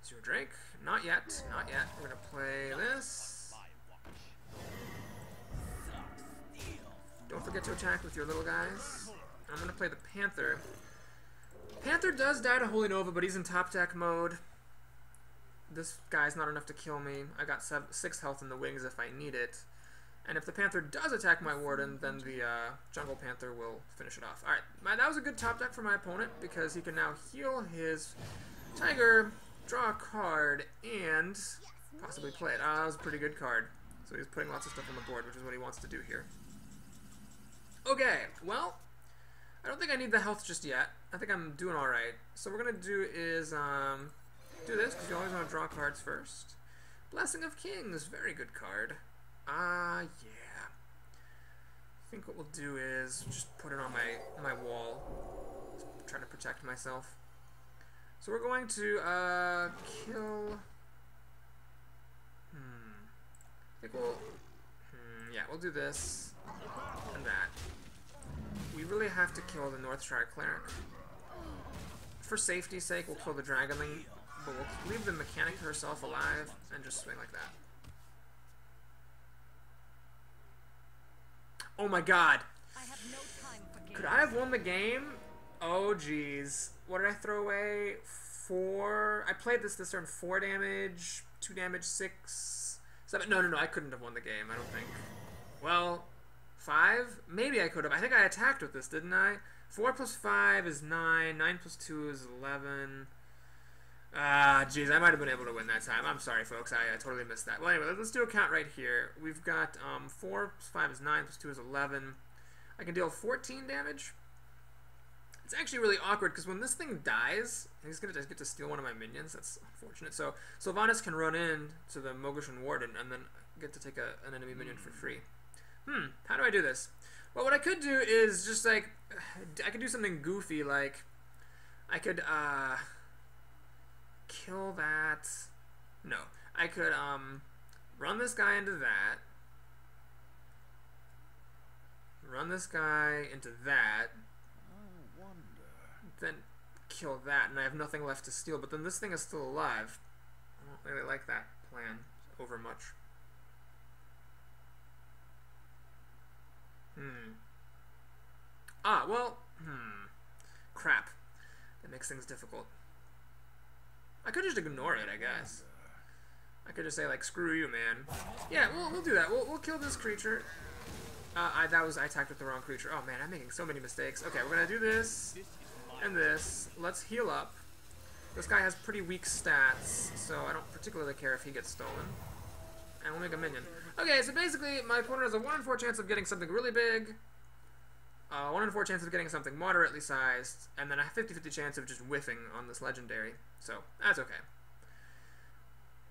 Zero Drake. Not yet, not yet. We're going to play this. Don't forget to attack with your little guys. I'm going to play the Panther. Panther does die to Holy Nova, but he's in top deck mode. This guy's not enough to kill me. I got 6 health in the wings if I need it. And if the Panther does attack my Warden, then the Jungle Panther will finish it off. Alright, that was a good top deck for my opponent, because he can now heal his Tiger, draw a card, and possibly play it. That was a pretty good card. So he's putting lots of stuff on the board, which is what he wants to do here. Okay, well, I don't think I need the health just yet. I think I'm doing alright. So what we're going to do is do this, because you always want to draw cards first. Blessing of Kings, very good card. Yeah. I think what we'll do is just put it on my wall. Just trying to protect myself. So we're going to kill. I think we'll. Yeah, we'll do this and that. We really have to kill the Northshire Cleric. For safety's sake, we'll kill the Dragonling, but we'll leave the mechanic herself alive and just swing like that. Oh my god! Could I have won the game? Oh jeez. What did I throw away? 4. I played this turn. 4 damage, 2 damage, 6, 7. No, I couldn't have won the game, I don't think. Well, 5? Maybe I could have. I think I attacked with this, didn't I? 4 plus 5 is 9. 9 plus 2 is 11. Jeez, I might have been able to win that time. I'm sorry, folks. I totally missed that. Well, anyway, let's do a count right here. We've got 4 plus 5 is 9, plus 2 is 11. I can deal 14 damage. It's actually really awkward, because when this thing dies, he's going to get to steal one of my minions. That's unfortunate. So Sylvanas can run in to the Mogushan Warden and then get to take an enemy minion for free. How do I do this? Well, what I could do is just, like, I could do something goofy, like, I could, kill that. No. I could, run this guy into that. Run this guy into that. Then kill that, and I have nothing left to steal, but then this thing is still alive. I don't really like that plan over much. Crap. That makes things difficult. I could just ignore it, I guess. I could just say, like, screw you, man. Yeah, we'll do that. We'll kill this creature. I attacked with the wrong creature. Oh, man, I'm making so many mistakes. Okay, we're gonna do this. and this. Let's heal up. This guy has pretty weak stats, so I don't particularly care if he gets stolen. And we'll make a minion. Okay, so basically, my opponent has a 1 in 4 chance of getting something really big, 1 in 4 chance of getting something moderately sized, and then a 50-50 chance of just whiffing on this legendary. So, that's okay.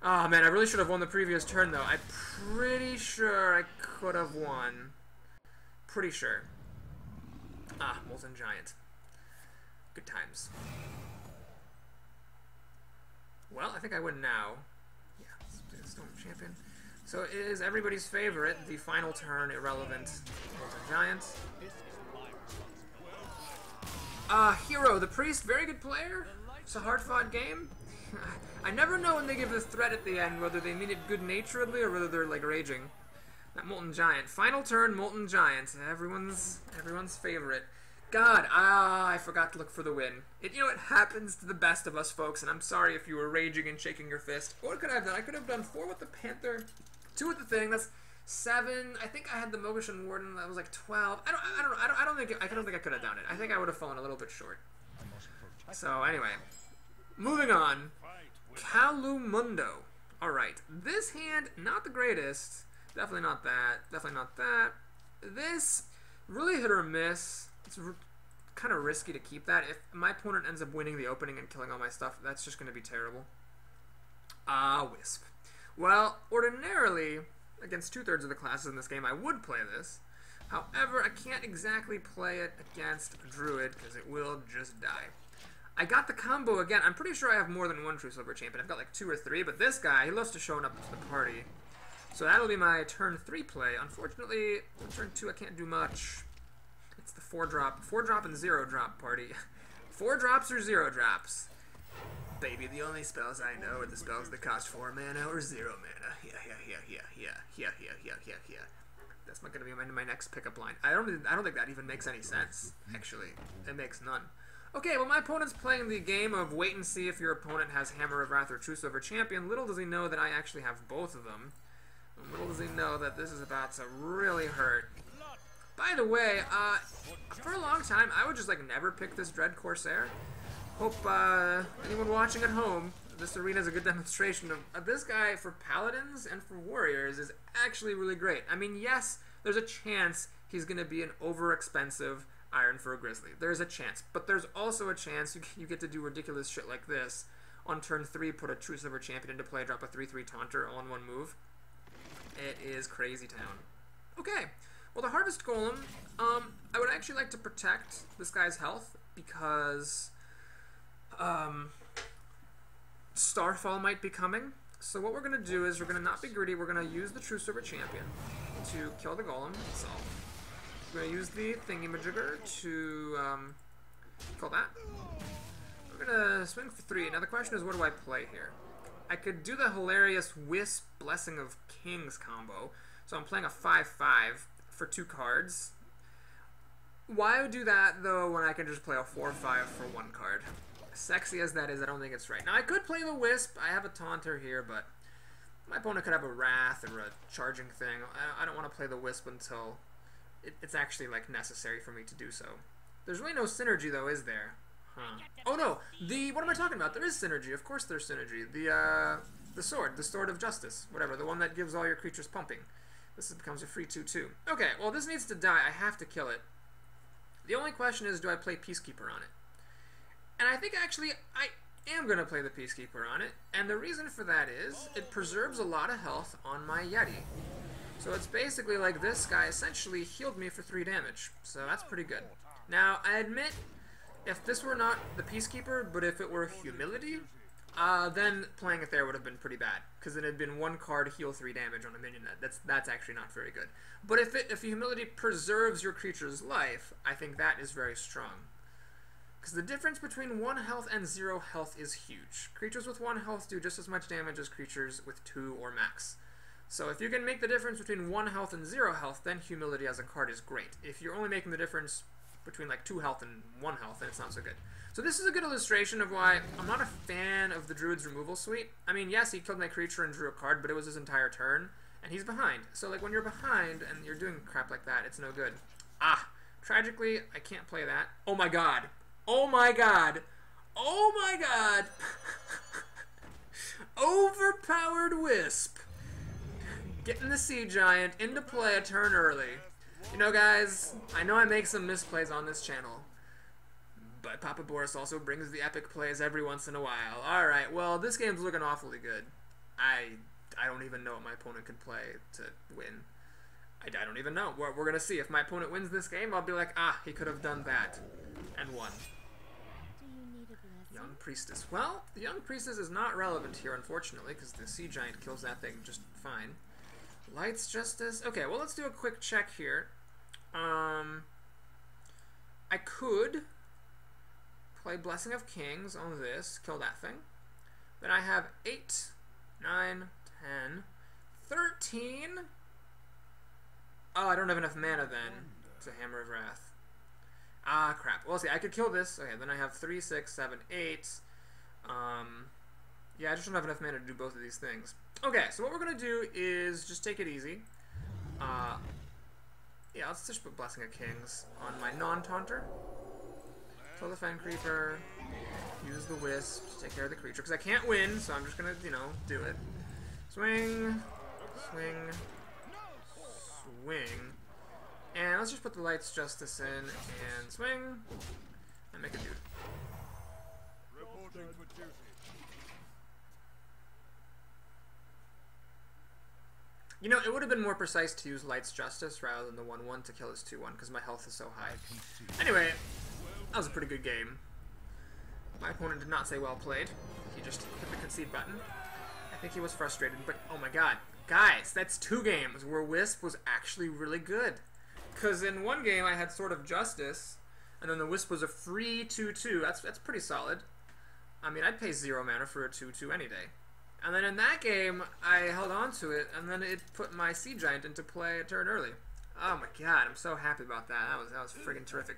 Oh man, I really should have won the previous turn though. I'm pretty sure I could have won. Pretty sure. Ah, Molten Giant. Good times. Well, I think I win now. Yeah, Stone Champion. So it is everybody's favorite, the final turn, irrelevant Molten Giant. Hero, the Priest, very good player. It's a hard-fought game. I never know when they give a threat at the end, whether they mean it good-naturedly or whether they're, like, raging. That Molten Giant. Final turn, Molten Giant. Everyone's favorite. God, I forgot to look for the win. It happens to the best of us, folks, and I'm sorry if you were raging and shaking your fist. What could I have done? I could have done 4 with the Panther, 2 with the Thing. That's 7. I think I had the Mogushan Warden. That was like 12. I don't think I could have done it. I think I would have fallen a little bit short. So anyway, moving on. Calumundo. All right, this hand not the greatest. Definitely not that. Definitely not that. This really hit or miss. It's kind of risky to keep that. If my opponent ends up winning the opening and killing all my stuff, that's just going to be terrible. Wisp. Well, ordinarily, against 2/3 of the classes in this game, I would play this. However, I can't exactly play it against a Druid because it will just die. I got the combo again. I'm pretty sure I have more than one Truesilver Champion. I've got like 2 or 3, but this guy, he loves to showing up to the party. So that'll be my turn 3 play. Unfortunately, on turn 2 I can't do much. It's the 4-drop and 0-drop party. 4 drops or 0 drops. Baby, the only spells I know are the spells that cost 4 mana or 0 mana. Yeah. That's not gonna be my next pickup line. I don't think that even makes any sense. Actually, it makes none. Okay, well my opponent's playing the game of wait and see if your opponent has Hammer of Wrath or Truesilver Champion. Little does he know that I actually have both of them. Little does he know that this is about to really hurt. By the way, for a long time, I would just like never pick this Dread Corsair. Hope anyone watching at home, this arena is a good demonstration of this guy for Paladins and for Warriors is actually really great. I mean, yes, there's a chance he's going to be an over-expensive Iron for a Grizzly. There's a chance. But there's also a chance you get to do ridiculous shit like this. On turn 3, put a Truesilver Champion into play, drop a 3/3 Taunter all in one move. It is crazy town. Okay, well the Harvest Golem, I would actually like to protect this guy's health because Starfall might be coming. So what we're going to do is we're going to not be greedy, we're going to use the Truesilver Champion to kill the Golem itself. We're going to use the Thingamajigger to kill that. We're going to swing for 3. Now the question is, what do I play here? I could do the hilarious Wisp Blessing of Kings combo. So I'm playing a 5/5 for 2 cards. Why do that, though, when I can just play a 4/5 for 1 card? Sexy as that is, I don't think it's right. Now, I could play the Wisp. I have a Taunter here, but my opponent could have a Wrath or a Charging thing. I don't want to play the Wisp until it's actually, like, necessary for me to do so. There's really no synergy, though, is there? Huh. Oh, no! What am I talking about? There is synergy. Of course there's synergy. The Sword of Justice. Whatever, the one that gives all your creatures pumping. This becomes a free 2/2. Okay, well, this needs to die. I have to kill it. The only question is, do I play Peacekeeper on it? And I think, actually, I am going to play the Peacekeeper on it. And the reason for that is, it preserves a lot of health on my Yeti. So it's basically like this guy essentially healed me for 3 damage. So that's pretty good. Now, I admit, if this were not the Peacekeeper, but if it were Humility, then playing it there would have been pretty bad, because it had been 1 card heal 3 damage on a minion. That's actually not very good. But if Humility preserves your creature's life, I think that is very strong. Because the difference between 1 health and 0 health is huge. Creatures with 1 health do just as much damage as creatures with 2 or max. So if you can make the difference between 1 health and 0 health, then Humility as a card is great. If you're only making the difference between like 2 health and 1 health, then it's not so good. So this is a good illustration of why I'm not a fan of the Druid's removal suite. I mean, yes, he killed my creature and drew a card, but it was his entire turn, and he's behind. So like when you're behind and you're doing crap like that, it's no good. Tragically, I can't play that. Oh my god. Oh my god. Oh my god. Overpowered Wisp. Getting the Sea Giant into play a turn early. You know, guys, I know I make some misplays on this channel, but Papa Boris also brings the epic plays every once in a while. Alright, well, this game's looking awfully good. I don't even know what my opponent can play to win. I don't even know. We're going to see. If my opponent wins this game, I'll be like, ah, he could have done that. And won. Young Priestess. Well, the Young Priestess is not relevant here, unfortunately, because the Sea Giant kills that thing just fine. Lights Justice. Okay, well, let's do a quick check here. I could play Blessing of Kings on this, kill that thing. Then I have 8, 9, 10, 13. Oh, I don't have enough mana then to Hammer of Wrath. Ah, crap. Well, see, I could kill this. Okay, then I have 3, 6, 7, 8. Yeah, I just don't have enough mana to do both of these things. Okay, so what we're going to do is just take it easy. Yeah, let's just put Blessing of Kings on my non-taunter. Kill the Fen Creeper. Use the Wisp to take care of the creature. Because I can't win, so I'm just going to, you know, do it. Swing. Swing. Swing. And let's just put the Lights Justice in and swing. And make a dude. Reporting for duty. You know, it would have been more precise to use Lights Justice rather than the 1-1 to kill his 2-1 because my health is so high. Anyway, that was a pretty good game. My opponent did not say well played. He just hit the concede button. I think he was frustrated, but oh my god. Guys, that's 2 games where Wisp was actually really good. Because in one game I had Sword of Justice, and then the Wisp was a free 2-2. That's pretty solid. I mean, I'd pay 0 mana for a 2-2 any day. And then in that game, I held on to it, and then it put my Sea Giant into play a turn early. Oh my god, I'm so happy about that. That was friggin' terrific.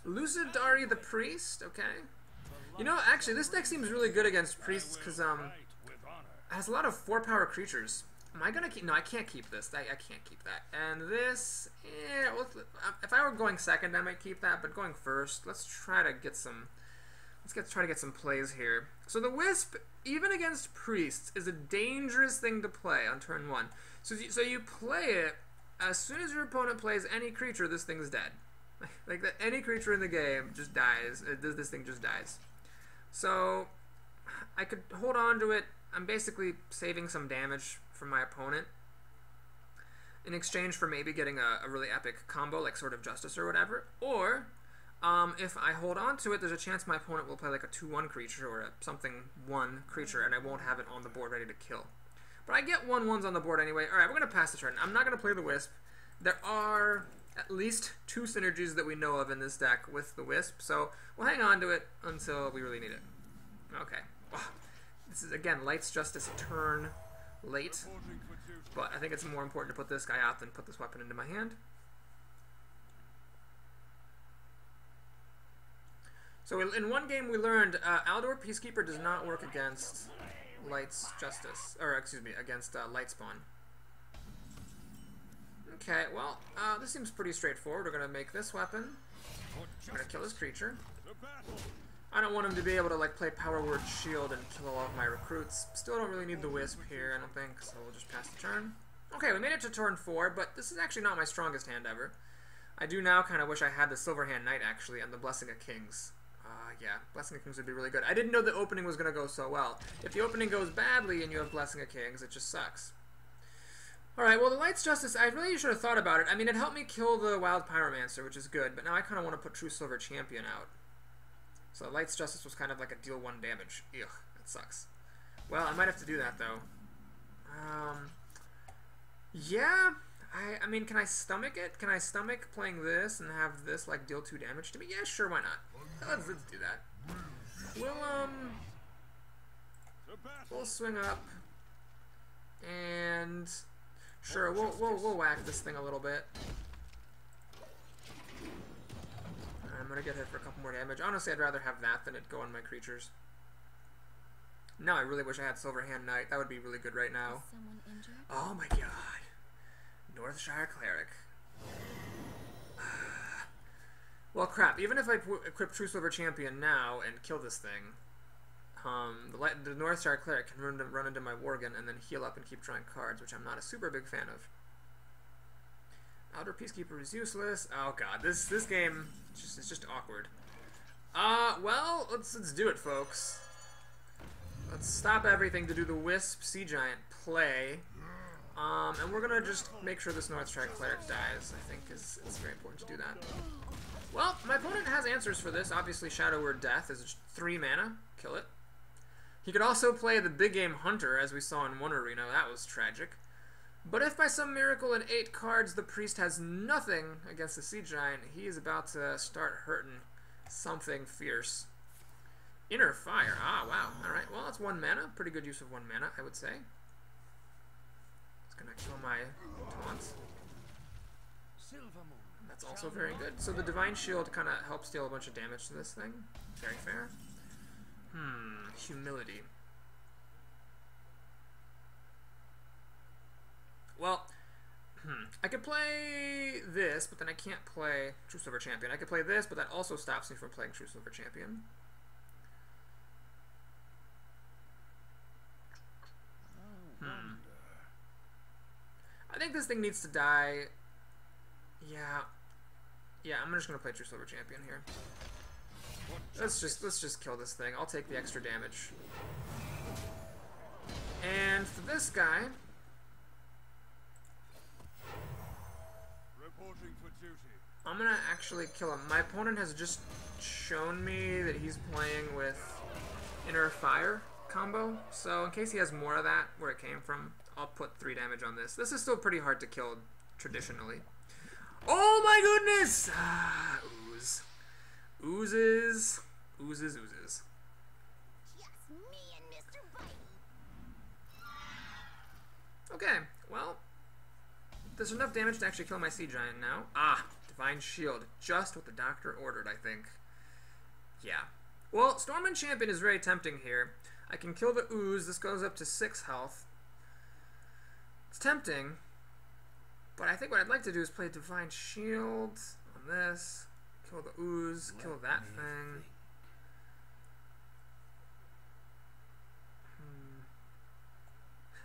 Lucidari the Priest, okay. You know, actually, this deck seems really good against Priests, because, it has a lot of 4-power creatures. Am I gonna keep... No, I can't keep this. I can't keep that. And this... Yeah, well, if I were going second, I might keep that, but going first, let's try to get some... try to get some plays here. So the Wisp, even against Priests, is a dangerous thing to play on turn 1. So you play it, as soon as your opponent plays any creature, this thing is dead. Like, any creature in the game just dies. This thing just dies. So, I could hold on to it. I'm basically saving some damage from my opponent in exchange for maybe getting a really epic combo, like Sword of Justice or whatever. Or... if I hold on to it, there's a chance my opponent will play like a 2-1 creature or a something 1 creature, and I won't have it on the board ready to kill. But I get 1/1s on the board anyway. Alright, we're going to pass the turn. I'm not going to play the Wisp. There are at least 2 synergies that we know of in this deck with the Wisp, so we'll hang on to it until we really need it. Okay. This is, again, Lights Justice a turn late, but I think it's more important to put this guy out than put this weapon into my hand. So in one game we learned Aldor Peacekeeper does not work against Lights Justice, or excuse me, against Lightspawn. Okay, well, this seems pretty straightforward. We're going to make this weapon. We're going to kill this creature. I don't want him to be able to like play Power Word Shield and kill all of my recruits. Still don't really need the Wisp here, I don't think, so we'll just pass the turn. Okay, we made it to turn 4, but this is actually not my strongest hand ever. I do now kind of wish I had the Silverhand Knight, actually, and the Blessing of Kings. Yeah, Blessing of Kings would be really good. I didn't know the opening was going to go so well. If the opening goes badly and you have Blessing of Kings, it just sucks. Alright, well, the Lights Justice, I really should have thought about it. I mean, it helped me kill the Wild Pyromancer, which is good, but now I kind of want to put Truesilver Champion out. So Lights Justice was kind of like a deal 1 damage. Ugh, that sucks. Well, I might have to do that, though. Yeah... I mean, can I stomach it? Can I stomach playing this and have this, like, deal 2 damage to me? Yeah, sure, why not? Let's do that. We'll swing up. And... Sure, we'll whack this thing a little bit. I'm gonna get hit for a couple more damage. Honestly, I'd rather have that than it go on my creatures. Now I really wish I had Silverhand Knight. That would be really good right now. Oh my god. Northshire Cleric. Well, crap. Even if I equip Truesilver Champion now and kill this thing, the North Star Cleric can run into my Worgen and then heal up and keep drawing cards, which I'm not a super big fan of. Outer Peacekeeper is useless. Oh god, this game is just awkward. Well, let's do it, folks. Let's stop everything to do the Wisp Sea Giant play. And we're gonna just make sure this North Star Cleric dies. I think it's very important to do that. Well, my opponent has answers for this. Obviously, Shadow Word Death is 3 mana. Kill it. He could also play the big game Hunter, as we saw in one arena. That was tragic. But if by some miracle in 8 cards the Priest has nothing against the Sea Giant, he is about to start hurting something fierce. Inner Fire. Ah, wow. Alright, well, that's 1 mana. Pretty good use of 1 mana, I would say. It's gonna kill my taunts. That's also very good. So the Divine Shield kind of helps deal a bunch of damage to this thing. Very fair. Humility. Well, I could play this, but then I can't play Truesilver Champion. I could play this, but that also stops me from playing Truesilver Champion. I think this thing needs to die. Yeah, I'm just gonna play Truesilver Champion here. Let's just kill this thing. I'll take the extra damage. And for this guy, I'm gonna actually kill him. My opponent has just shown me that he's playing with Inner Fire combo, so in case he has more of that, where it came from, I'll put 3 damage on this. This is still pretty hard to kill traditionally. Oh my goodness! Ooze. Oozes. Oozes. Just me and Mr. Bite. Okay, well, there's enough damage to actually kill my Sea Giant now. Ah, Divine Shield. Just what the doctor ordered, I think. Yeah. Well, Stormwind Champion is very tempting here. I can kill the Ooze. This goes up to 6 health. It's tempting. But I think what I'd like to do is play Divine Shield on this. Kill the Ooze. Kill that thing.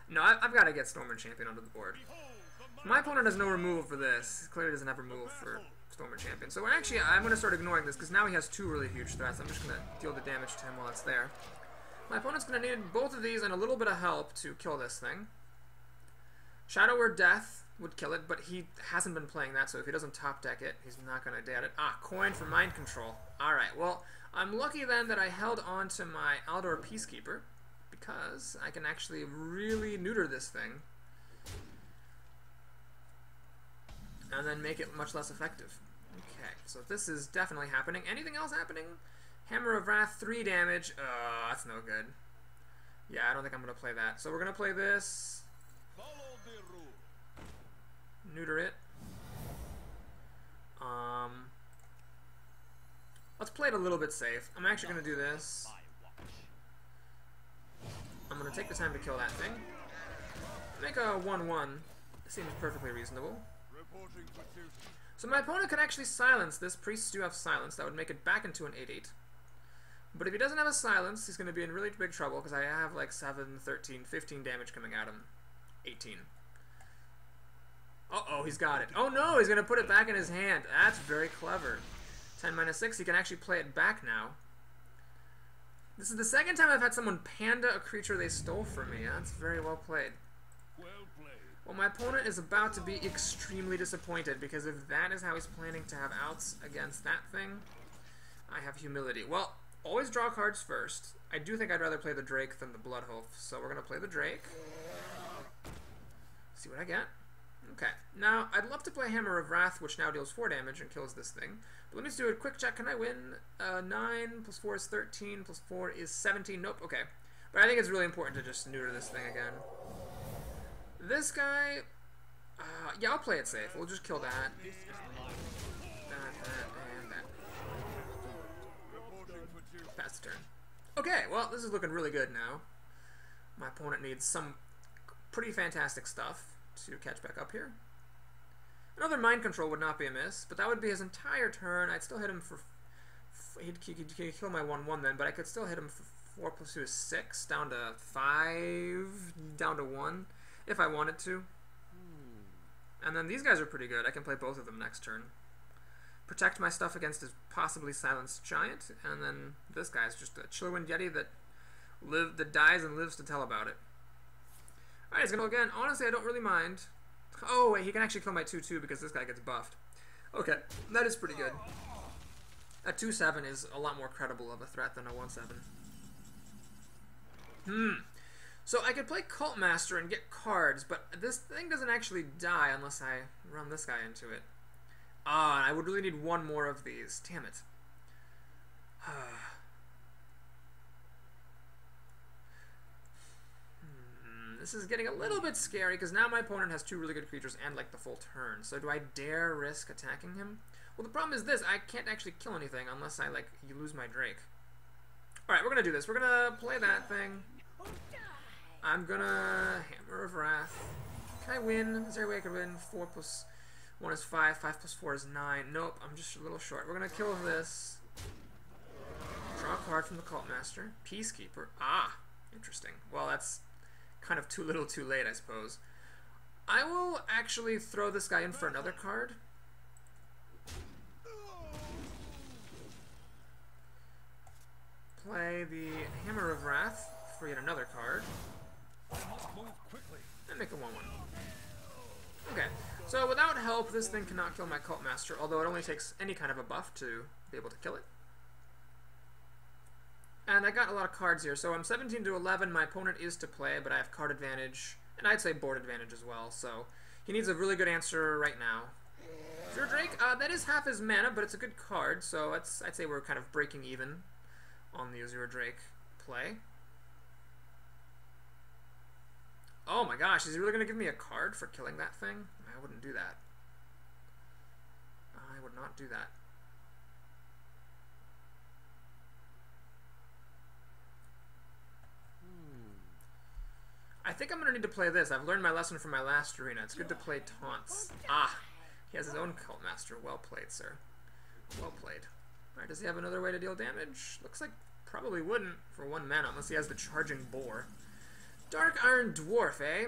No, I've got to get Stormwind Champion onto the board. My opponent has no removal for this. He clearly doesn't have removal for Stormwind Champion. So actually, I'm going to start ignoring this, because now he has 2 really huge threats. I'm just going to deal the damage to him while it's there. My opponent's going to need both of these and a little bit of help to kill this thing. Shadow Word Death would kill it, but he hasn't been playing that, so if he doesn't top deck it, he's not going to get it. Ah, coin for mind control. Alright, well, I'm lucky then that I held on to my Aldor Peacekeeper, because I can actually really neuter this thing. And then make it much less effective. Okay, so this is definitely happening. Anything else happening? Hammer of Wrath, 3 damage. That's no good. Yeah, I don't think I'm going to play that. So we're going to play this. Neuter it. Let's play it a little bit safe. I'm actually going to do this. I'm going to take the time to kill that thing. Make a 1-1. Seems perfectly reasonable. So my opponent could actually silence this. Priests do have silence. That would make it back into an 8-8. But if he doesn't have a silence, he's going to be in really big trouble, because I have like 7, 13, 15 damage coming at him. 18. Uh-oh, he's got it. Oh no, he's going to put it back in his hand. That's very clever. 10-6, he can actually play it back now. This is the second time I've had someone panda a creature they stole from me. That's very well played. Well, my opponent is about to be extremely disappointed, because if that is how he's planning to have outs against that thing, I have humility. Well, always draw cards first. I do think I'd rather play the Drake than the Bloodhoof, so we're going to play the Drake. See what I get. Okay, now I'd love to play Hammer of Wrath, which now deals 4 damage and kills this thing. But let me just do a quick check. Can I win? 9 plus 4 is 13, plus 4 is 17. Nope, okay. But I think it's really important to just neuter this thing again. This guy, yeah, I'll play it safe. We'll just kill that. That, and that. Pass the turn. Okay, well, this is looking really good now. My opponent needs some pretty fantastic stuff to catch back up here. Another mind control would not be amiss, but that would be his entire turn. I'd still hit him for... He'd kill my 1/1 then, but I could still hit him for 4 plus 2 is 6, down to 5, down to 1, if I wanted to. And then these guys are pretty good. I can play both of them next turn. Protect my stuff against his possibly silenced giant, and then this guy's just a Chillwind Yeti that dies and lives to tell about it. Alright, he's gonna go again. Honestly, I don't really mind. Oh, wait, he can actually kill my 2/2 because this guy gets buffed. Okay, that is pretty good. A 2/7 is a lot more credible of a threat than a 1/7. So I could play Cult Master and get cards, but this thing doesn't actually die unless I run this guy into it. I would really need one more of these. Damn it. This is getting a little bit scary because now my opponent has 2 really good creatures and like the full turn. So do I dare risk attacking him? Well, the problem is this. I can't actually kill anything unless I you lose my Drake. Alright, we're going to do this. We're going to play that thing. I'm going to Hammer of Wrath. Can I win? Is there a way I could win? 4 plus 1 is 5. 5 plus 4 is 9. Nope, I'm just a little short. We're going to kill this. Draw a card from the Cult Master. Peacekeeper. Interesting. Well, that's kind of too little too late, I suppose. I will actually throw this guy in for another card. Play the Hammer of Wrath for yet another card. And make a 1/1. Okay, so without help, this thing cannot kill my Cult Master, although it only takes any kind of a buff to be able to kill it. And I got a lot of cards here, so I'm 17 to 11. My opponent is to play, but I have card advantage, and I'd say board advantage as well, so he needs a really good answer right now. Sure, Drake, that is half his mana, but it's a good card, so I'd say we're kind of breaking even on the Azure Drake play. Oh my gosh, is he really going to give me a card for killing that thing? I wouldn't do that. I would not do that. I think I'm going to need to play this. I've learned my lesson from my last arena. It's good to play taunts. He has his own Cult Master. Well played, sir. Well played. Alright, does he have another way to deal damage? Looks like probably wouldn't for 1 mana, unless he has the Charging Boar. Dark Iron Dwarf, eh?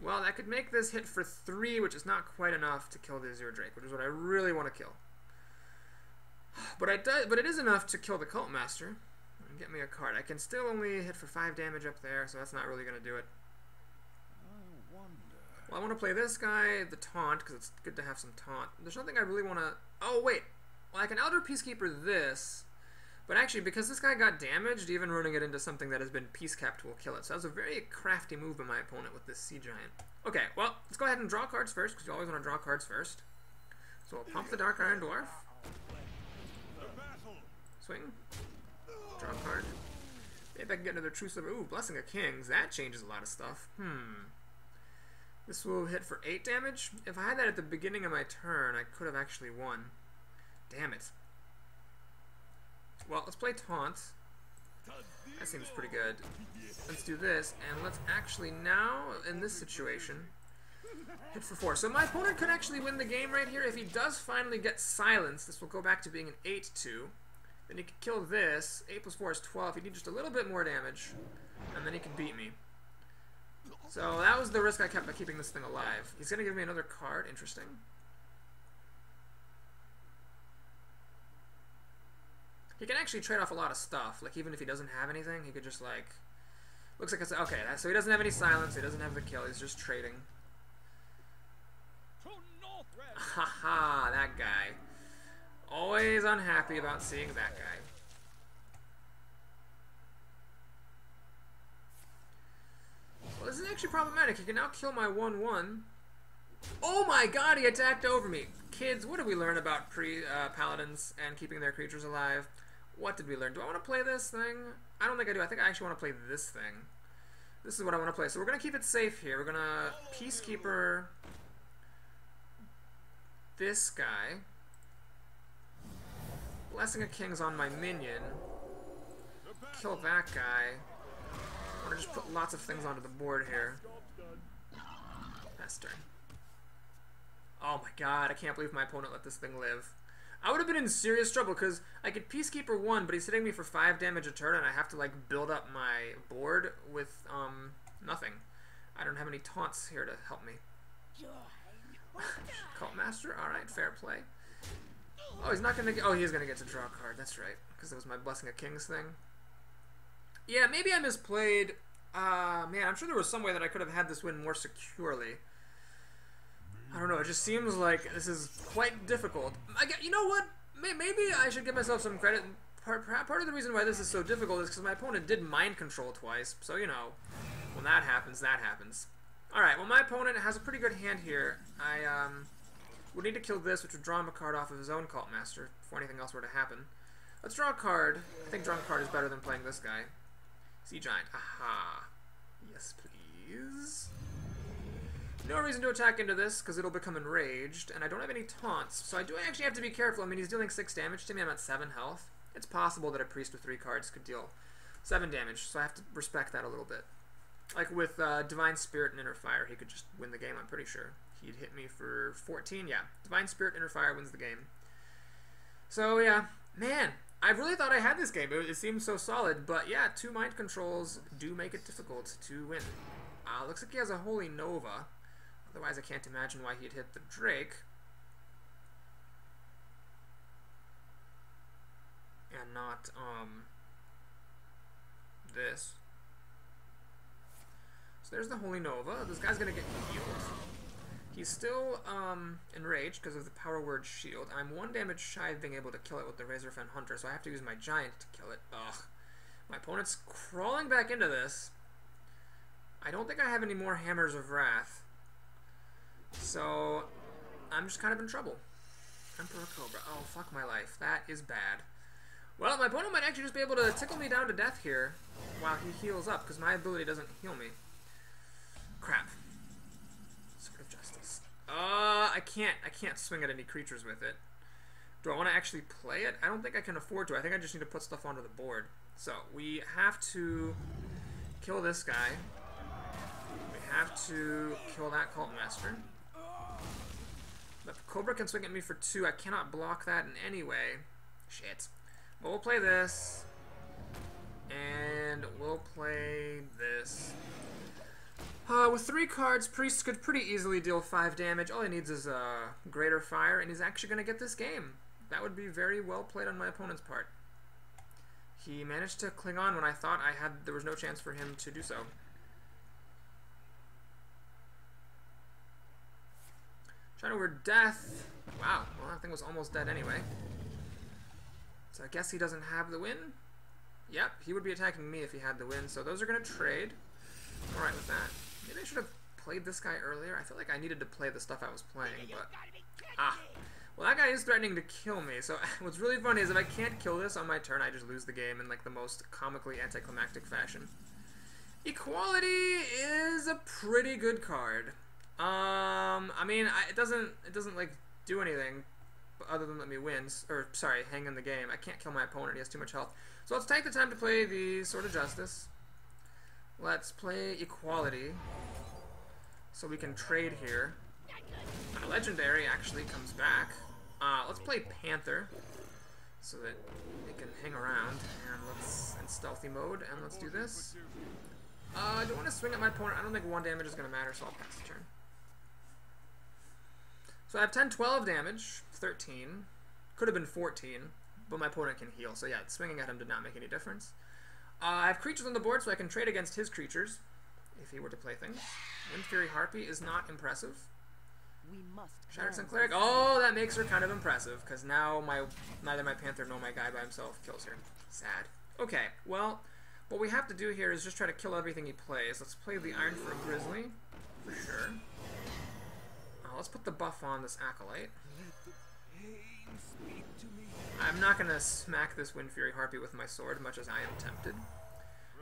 Well, that could make this hit for 3, which is not quite enough to kill the Azure Drake, which is what I really want to kill. But it is enough to kill the Cult Master. And get me a card. I can still only hit for 5 damage up there, so that's not really going to do it. Well, I want to play this guy, the Taunt, because it's good to have some Taunt. There's nothing I really want to... Oh, wait. Well, I can Elder Peacekeeper this, but actually, because this guy got damaged, even running it into something that has been peacekept will kill it. So that was a very crafty move by my opponent with this Sea Giant. Okay, well, let's go ahead and draw cards first, because you always want to draw cards first. So we'll pump the Dark Iron Dwarf. Swing. Draw a card. Maybe I can get another Truesilver. Ooh, Blessing of Kings. That changes a lot of stuff. This will hit for 8 damage. If I had that at the beginning of my turn, I could have actually won. Damn it. Well, let's play Taunt. That seems pretty good. Let's do this, and let's actually now, in this situation, hit for 4. So my opponent could actually win the game right here. If he does finally get silenced, this will go back to being an 8/2. Then he could kill this. 8 plus 4 is 12. He needs just a little bit more damage, and then he can beat me. So that was the risk I kept by keeping this thing alive. He's going to give me another card. Interesting. He can actually trade off a lot of stuff. Like, even if he doesn't have anything, he could just, like... Looks like it's... Okay, so he doesn't have any silence. He doesn't have the kill. He's just trading. Haha, that guy. Always unhappy about seeing that guy. Well, this is actually problematic. He can now kill my 1/1. Oh my god, he attacked over me. Kids, what did we learn about paladins and keeping their creatures alive? What did we learn? Do I want to play this thing? I don't think I do. I think I actually want to play this thing. This is what I want to play. So we're going to keep it safe here. We're going to Peacekeeper this guy. Blessing of Kings on my minion. Kill that guy. I want to just put lots of things onto the board here. Pass turn. Oh my god, I can't believe my opponent let this thing live. I would have been in serious trouble because I could Peacekeeper 1, but he's hitting me for 5 damage a turn, and I have to like build up my board with nothing. I don't have any taunts here to help me. Cult Master, alright, fair play. Oh, he's not gonna get. Oh, he is gonna get to draw a card, that's right. Because it was my Blessing of Kings thing. Yeah, maybe I misplayed. Man, I'm sure there was some way that I could have had this win more securely. I don't know, it just seems like this is quite difficult. You know what? Maybe I should give myself some credit. Part of the reason why this is so difficult is because my opponent did mind control twice. So, you know, when that happens, that happens. Alright, well, my opponent has a pretty good hand here. I would need to kill this, which would draw him a card off of his own Cult Master before anything else were to happen. Let's draw a card. I think drawing a card is better than playing this guy. Sea Giant. Aha. Yes, please. No reason to attack into this, because it'll become enraged, and I don't have any taunts, so I do actually have to be careful. I mean, he's dealing 6 damage to me, I'm at 7 health. It's possible that a priest with 3 cards could deal 7 damage, so I have to respect that a little bit. Like with Divine Spirit and Inner Fire, he could just win the game, I'm pretty sure. He'd hit me for 14, yeah. Divine Spirit, Inner Fire wins the game. So, yeah. Man, I really thought I had this game. It seemed so solid, but yeah, 2 mind controls do make it difficult to win. Looks like he has a Holy Nova. Otherwise, I can't imagine why he'd hit the Drake. And not, this. So there's the Holy Nova. This guy's gonna get healed. He's still, enraged because of the Power Word Shield. I'm 1 damage shy of being able to kill it with the Razorfen Hunter, so I have to use my Giant to kill it. Ugh. My opponent's crawling back into this. I don't think I have any more Hammers of Wrath. So, I'm just kind of in trouble. Emperor Cobra. Oh, fuck my life. That is bad. Well, my opponent might actually just be able to tickle me down to death here while he heals up, because my ability doesn't heal me. Crap. Sword of Justice. I can't swing at any creatures with it. Do I want to actually play it? I don't think I can afford to. I think I just need to put stuff onto the board. So, we have to kill this guy. We have to kill that Cult Master. The Cobra can swing at me for 2. I cannot block that in any way. Shit. But we'll play this. And we'll play this. With 3 cards, Priest could pretty easily deal 5 damage. All he needs is Greater Fire, and he's actually going to get this game. That would be very well played on my opponent's part. He managed to cling on when I thought there was no chance for him to do so. Shadow Word Death. Wow, well that thing was almost dead anyway. So I guess he doesn't have the win? Yep, he would be attacking me if he had the win, so those are going to trade. I'm alright with that. Maybe I should have played this guy earlier. I feel like I needed to play the stuff I was playing, but... Well, that guy is threatening to kill me, so what's really funny is if I can't kill this on my turn, I just lose the game in like the most comically anticlimactic fashion. Equality is a pretty good card. I mean, it doesn't like do anything other than let me win, or sorry, hang in the game. I can't kill my opponent, he has too much health. So let's take the time to play the Sword of Justice. Let's play Equality, so we can trade here. My Legendary actually comes back. Let's play Panther, so that it can hang around, and let's in stealthy mode, and let's do this. I don't want to swing at my opponent. I don't think 1 damage is going to matter, so I'll pass the turn. So I have 10, 12 damage, 13. Could have been 14, but my opponent can heal. So yeah, swinging at him did not make any difference. I have creatures on the board, so I can trade against his creatures, if he were to play things. Wind Fury Harpy is not impressive. Shattered Sun Cleric. Oh, that makes her kind of impressive, because now neither my Panther nor my guy by himself kills her. Sad. Okay, well, what we have to do here is just try to kill everything he plays. Let's play the Iron for a Grizzly, for sure. Let's put the buff on this Acolyte. I'm not going to smack this Wind Fury Harpy with my sword, much as I am tempted.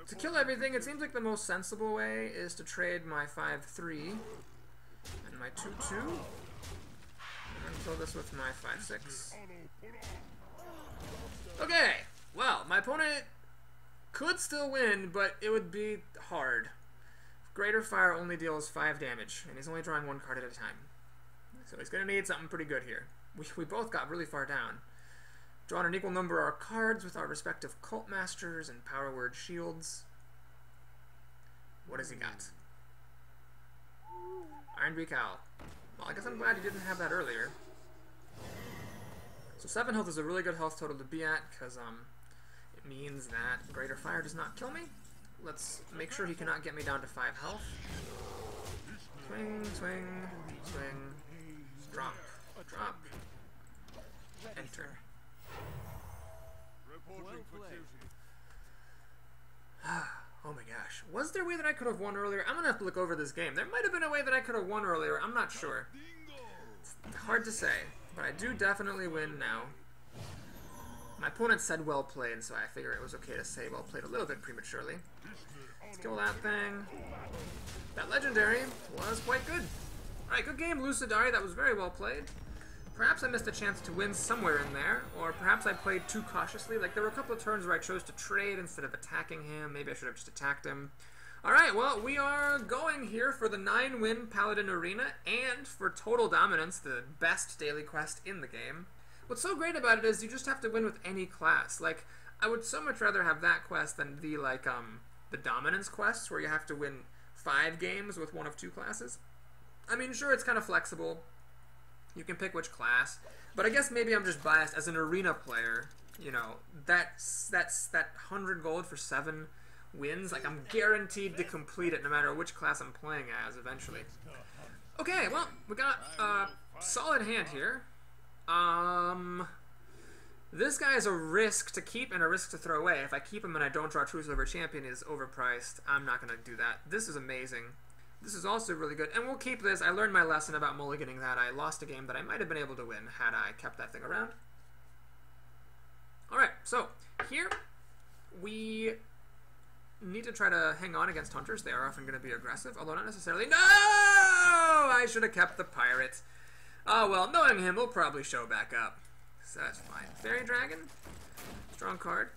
To kill everything, it seems like the most sensible way is to trade my 5-3 and my 2-2. And then kill this with my 5-6. Okay, well, my opponent could still win, but it would be hard. Greater Fire only deals 5 damage, and he's only drawing 1 card at a time. So he's going to need something pretty good here. We both got really far down. Drawn an equal number of cards with our respective Cult Masters and Power Word Shields. What has he got? Iron Beak Owl. Well, I guess I'm glad he didn't have that earlier. So 7 health is a really good health total to be at, because it means that Greater Fire does not kill me. Let's make sure he cannot get me down to 5 health. Swing, swing, swing. Drop, drop. Enter. Oh my gosh. Was there a way that I could have won earlier? I'm going to have to look over this game. There might have been a way that I could have won earlier. I'm not sure. It's hard to say, but I do definitely win now. My opponent said well played, so I figure it was okay to say well played a little bit prematurely. Let's kill that thing. That legendary was quite good. Alright, good game, Lucidari. That was very well played. Perhaps I missed a chance to win somewhere in there, or perhaps I played too cautiously. Like, there were a couple of turns where I chose to trade instead of attacking him. Maybe I should have just attacked him. Alright, well, we are going here for the 9-win Paladin Arena, and for Total Dominance, the best daily quest in the game. What's so great about it is you just have to win with any class. Like, I would so much rather have that quest than the, like, the Dominance quests, where you have to win 5 games with one of 2 classes. I mean, sure, it's kind of flexible. You can pick which class, but I guess maybe I'm just biased as an arena player. You know, that's that 100 gold for 7 wins. Like, I'm guaranteed to complete it no matter which class I'm playing as eventually. Okay, well, we got a solid hand here. This guy is a risk to keep and a risk to throw away. If I keep him and I don't draw Truesilver Champion, he's overpriced. I'm not going to do that. This is amazing. This is also really good, and we'll keep this. I learned my lesson about mulliganing that. I lost a game that I might have been able to win had I kept that thing around. Alright, so here we need to try to hang on against hunters. They are often going to be aggressive, although not necessarily. No! I should have kept the pirate. Oh well, knowing him, he'll probably show back up. So that's fine. Fairy Dragon. Strong card.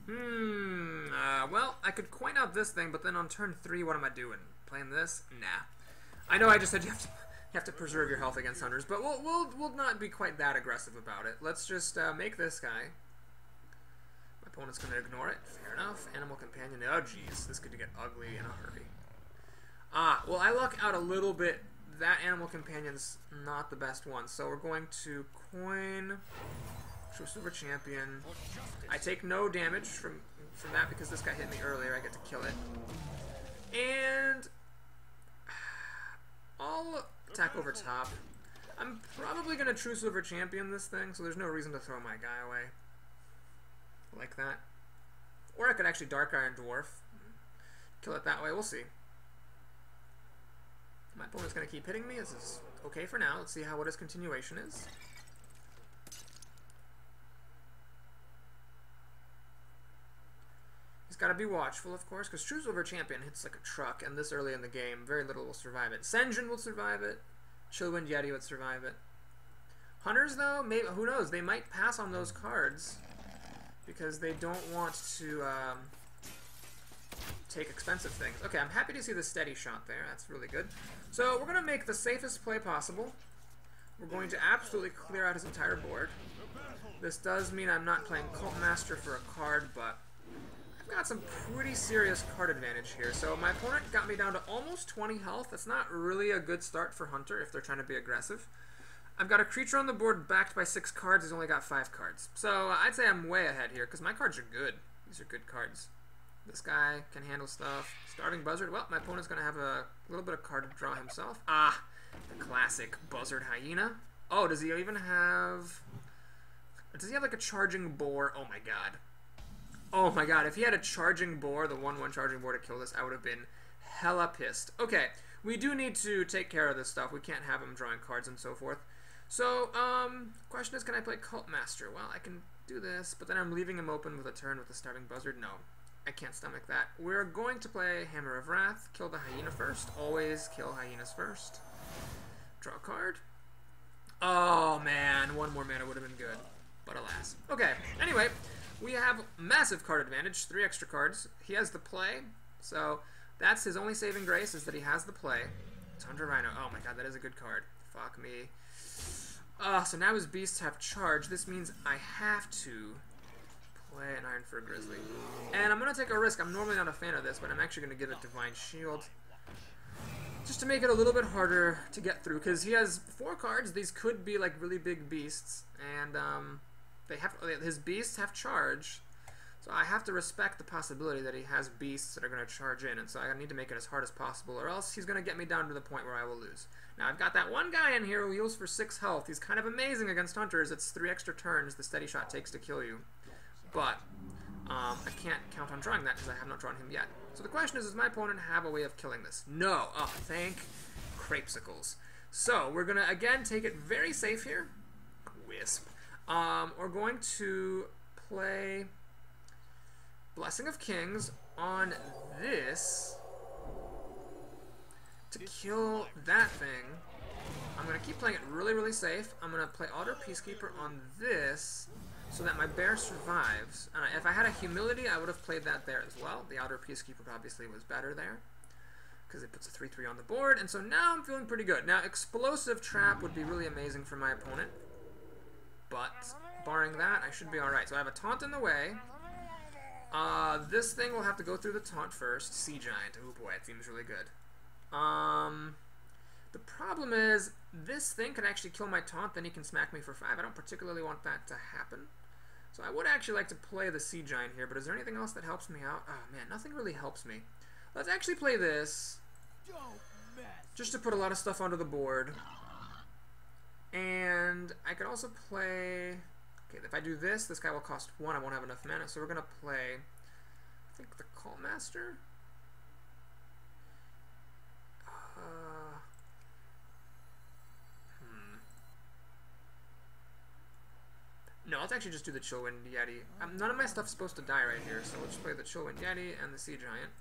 Well, I coin point out this thing, but then on turn 3, what am I doing? Playing this? Nah. I know I just said you have to preserve your health against hunters, but we'll not be quite that aggressive about it. Let's just make this guy. My opponent's going to ignore it. Fair enough. Animal Companion. Oh, jeez. This could get ugly in a hurry. Ah, well, I luck out a little bit. That Animal Companion's not the best one, so we're going to coin Truesilver Champion. I take no damage from that because this guy hit me earlier. I get to kill it. And I'll attack over top. I'm probably going to Truesilver Champion this thing, so there's no reason to throw my guy away. Like that. Or I could actually Dark Iron Dwarf. Kill it that way. We'll see. My opponent's going to keep hitting me. This is okay for now. Let's see what his continuation is. He's got to be watchful, of course, because Truesilver Champion hits like a truck, and this early in the game, very little will survive it. Sen'jin will survive it. Chillwind Yeti would survive it. Hunters, though, maybe, who knows? They might pass on those cards because they don't want to take expensive things. Okay, I'm happy to see the steady shot there. That's really good. So we're going to make the safest play possible. We're going to absolutely clear out his entire board. This does mean I'm not playing Cult Master for a card, but I've got some pretty serious card advantage here. So my opponent got me down to almost 20 health. That's not really a good start for Hunter if they're trying to be aggressive. I've got a creature on the board backed by 6 cards. He's only got 5 cards. So I'd say I'm way ahead here because my cards are good. These are good cards. This guy can handle stuff. Starving Buzzard. Well, my opponent's going to have a little bit of card to draw himself. Ah, the classic Buzzard Hyena. Oh, does he even have... Does he have like a Charging Boar? Oh my god. Oh my god, if he had a Charging Boar, the 1/1 Charging Boar to kill this, I would have been hella pissed. Okay, we do need to take care of this stuff. We can't have him drawing cards and so forth. So, question is, can I play Cult Master? Well, I can do this, but then I'm leaving him open with a turn with the Starving Buzzard. No. I can't stomach that. We're going to play Hammer of Wrath, kill the Hyena first. Always kill hyenas first. Draw a card. Oh man, 1 more mana would have been good, but alas. Okay, anyway, we have massive card advantage, 3 extra cards. He has the play, so that's his only saving grace is that he has the play. Tundra Rhino. Oh my god, that is a good card. Fuck me. So now his beasts have charge. This means I have to play an Iron Fur Grizzly. And I'm going to take a risk. I'm normally not a fan of this, but I'm actually going to give it Divine Shield. Just to make it a little bit harder to get through, because he has 4 cards. These could be like really big beasts, and his beasts have charge. So I have to respect the possibility that he has beasts that are going to charge in, and so I need to make it as hard as possible, or else he's going to get me down to the point where I will lose. Now I've got that one guy in here who heals for 6 health. He's kind of amazing against hunters. It's 3 extra turns the steady shot takes to kill you. But I can't count on drawing that because I have not drawn him yet. So the question is, does my opponent have a way of killing this? No. Oh, thank crapesicles. So we're going to, again, take it very safe here. Wisp. We're going to play Blessing of Kings on this to kill that thing. I'm going to keep playing it really, really safe. I'm going to play Alder Peacekeeper on this so that my bear survives. And if I had a Humility, I would have played that there as well. The Alder Peacekeeper obviously was better there because it puts a 3/3 on the board. And so now I'm feeling pretty good. Now, Explosive Trap would be really amazing for my opponent. But barring that, I should be alright. So I have a Taunt in the way. This thing will have to go through the taunt first. Sea Giant. Oh boy, it seems really good. The problem is, this thing could actually kill my taunt, then he can smack me for 5. I don't particularly want that to happen. So I would actually like to play the Sea Giant here, but is there anything else that helps me out? Oh man, nothing really helps me. Let's actually play this, just to put a lot of stuff onto the board. And I could also play... Okay, if I do this, this guy will cost 1. I won't have enough mana, so we're going to play, I think, the Cult Master? No, let's actually just do the Chillwind Yeti. None of my stuff's supposed to die right here, so we'll just play the Chillwind Yeti and the Sea Giant.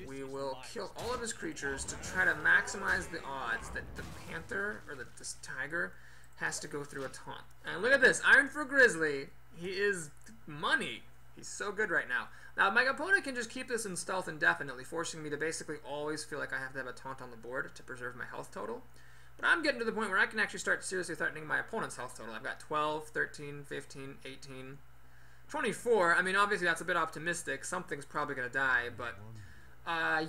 We will kill all of his creatures to try to maximize the odds that the Panther, or this Tiger, has to go through a taunt. And look at this, Iron Fur Grizzly. He is money. He's so good right now. Now, my opponent can just keep this in stealth indefinitely, forcing me to basically always feel like I have to have a taunt on the board to preserve my health total. But I'm getting to the point where I can actually start seriously threatening my opponent's health total. I've got 12, 13, 15, 18, 24. I mean, obviously that's a bit optimistic. Something's probably going to die, but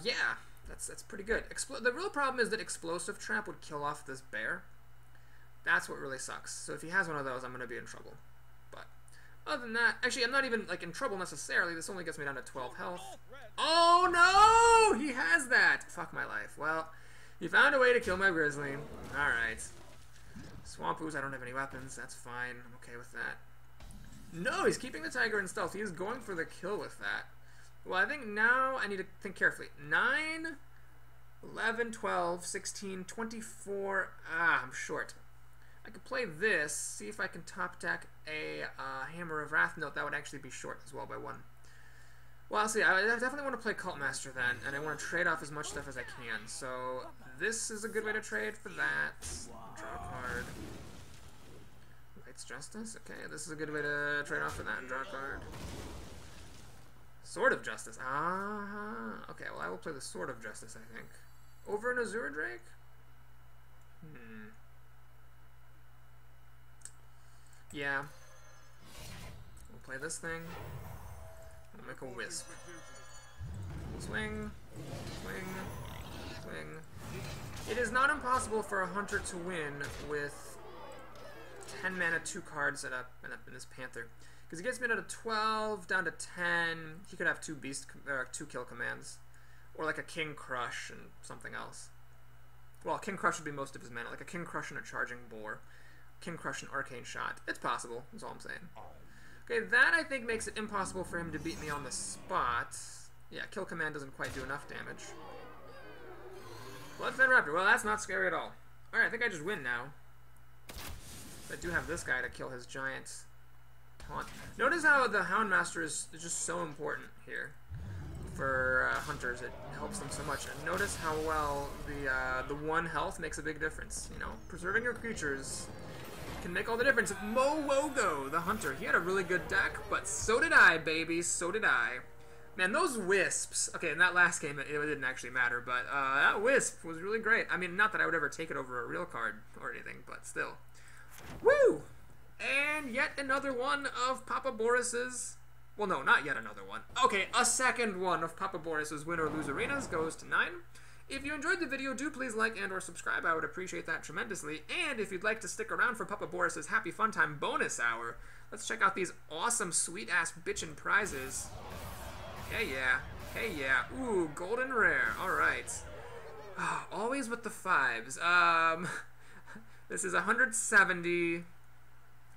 yeah, that's pretty good. The real problem is that Explosive Trap would kill off this bear. That's what really sucks. So if he has one of those, I'm going to be in trouble. But other than that, actually, I'm not even like in trouble necessarily. This only gets me down to 12 health. Oh no! He has that! Fuck my life. Well, he found a way to kill my Grizzly. Alright. Swamp Ooze, I don't have any weapons. That's fine. I'm okay with that. No, he's keeping the Tiger in stealth. He is going for the kill with that. Well, I think now I need to think carefully. 9, 11, 12, 16, 24. I'm short. I could play this, see if I can top deck a Hammer of Wrath. Note, that would actually be short as well by 1. Well, I'll see. I definitely want to play Cult Master then, and I want to trade off as much stuff as I can. So this is a good way to trade for that. Draw a card. Light's Justice. Okay, this is a good way to trade off for that and draw a card. Sword of Justice. Okay, well, I will play the Sword of Justice, I think. Over an Azure Drake? Yeah. We'll play this thing. We'll make a Wisp. Swing, swing, swing. It is not impossible for a hunter to win with 10 mana, 2 cards in this Panther. Because he gets me down to 12, down to 10. He could have 2 kill commands. Or like a King Crush and something else. Well, King Crush would be most of his mana. Like a King Crush and a Charging Boar. King Crush and Arcane Shot. It's possible, is all I'm saying. Okay, that I think makes it impossible for him to beat me on the spot. Yeah, Kill Command doesn't quite do enough damage. Bloodfed Raptor. Well, that's not scary at all. Alright, I think I just win now. I do have this guy to kill his giant taunt. Notice how the Houndmaster is just so important here for hunters. It helps them so much. And notice how well the 1 health makes a big difference. You know, preserving your creatures can make all the difference. Mo Wogo, the hunter, he had a really good deck, but so did I, baby, so did I. Man, those wisps. Okay, in that last game, it didn't actually matter, but that wisp was really great. I mean, not that I would ever take it over a real card or anything, but still. Woo! And yet another one of Papa Boris's. Well, no, not yet another one. Okay, a second one of Papa Boris's Win or Lose Arenas goes to 9. If you enjoyed the video, do please like and or subscribe. I would appreciate that tremendously. And if you'd like to stick around for Papa Boris's Happy Fun Time bonus hour, let's check out these awesome sweet-ass bitchin' prizes. Hey yeah. Hey yeah. Ooh, golden rare. Alright. Oh, always with the 5s. This is 170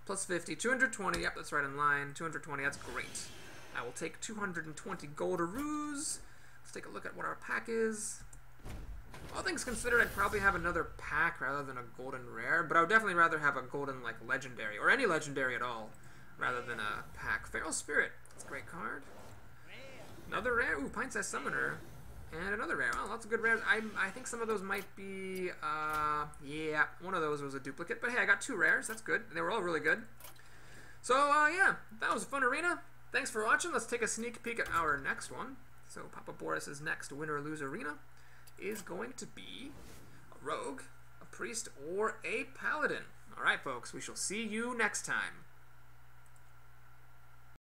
plus 50. 220. Yep, that's right in line. 220. That's great. I will take 220 goldaroos. Let's take a look at what our pack is. All things considered, I'd probably have another pack rather than a golden rare, but I would definitely rather have a golden, like, legendary, or any legendary at all, rather than a pack. Feral Spirit. That's a great card. Another rare. Ooh, Pint-Sized Summoner. And another rare. Oh, lots of good rares. I think some of those might be, yeah, one of those was a duplicate. But hey, I got 2 rares. That's good. They were all really good. So, yeah, that was a fun arena. Thanks for watching. Let's take a sneak peek at our next one. So, Papa Boris's next Win or Lose arena is going to be a rogue, a priest, or a paladin. All right, folks, we shall see you next time.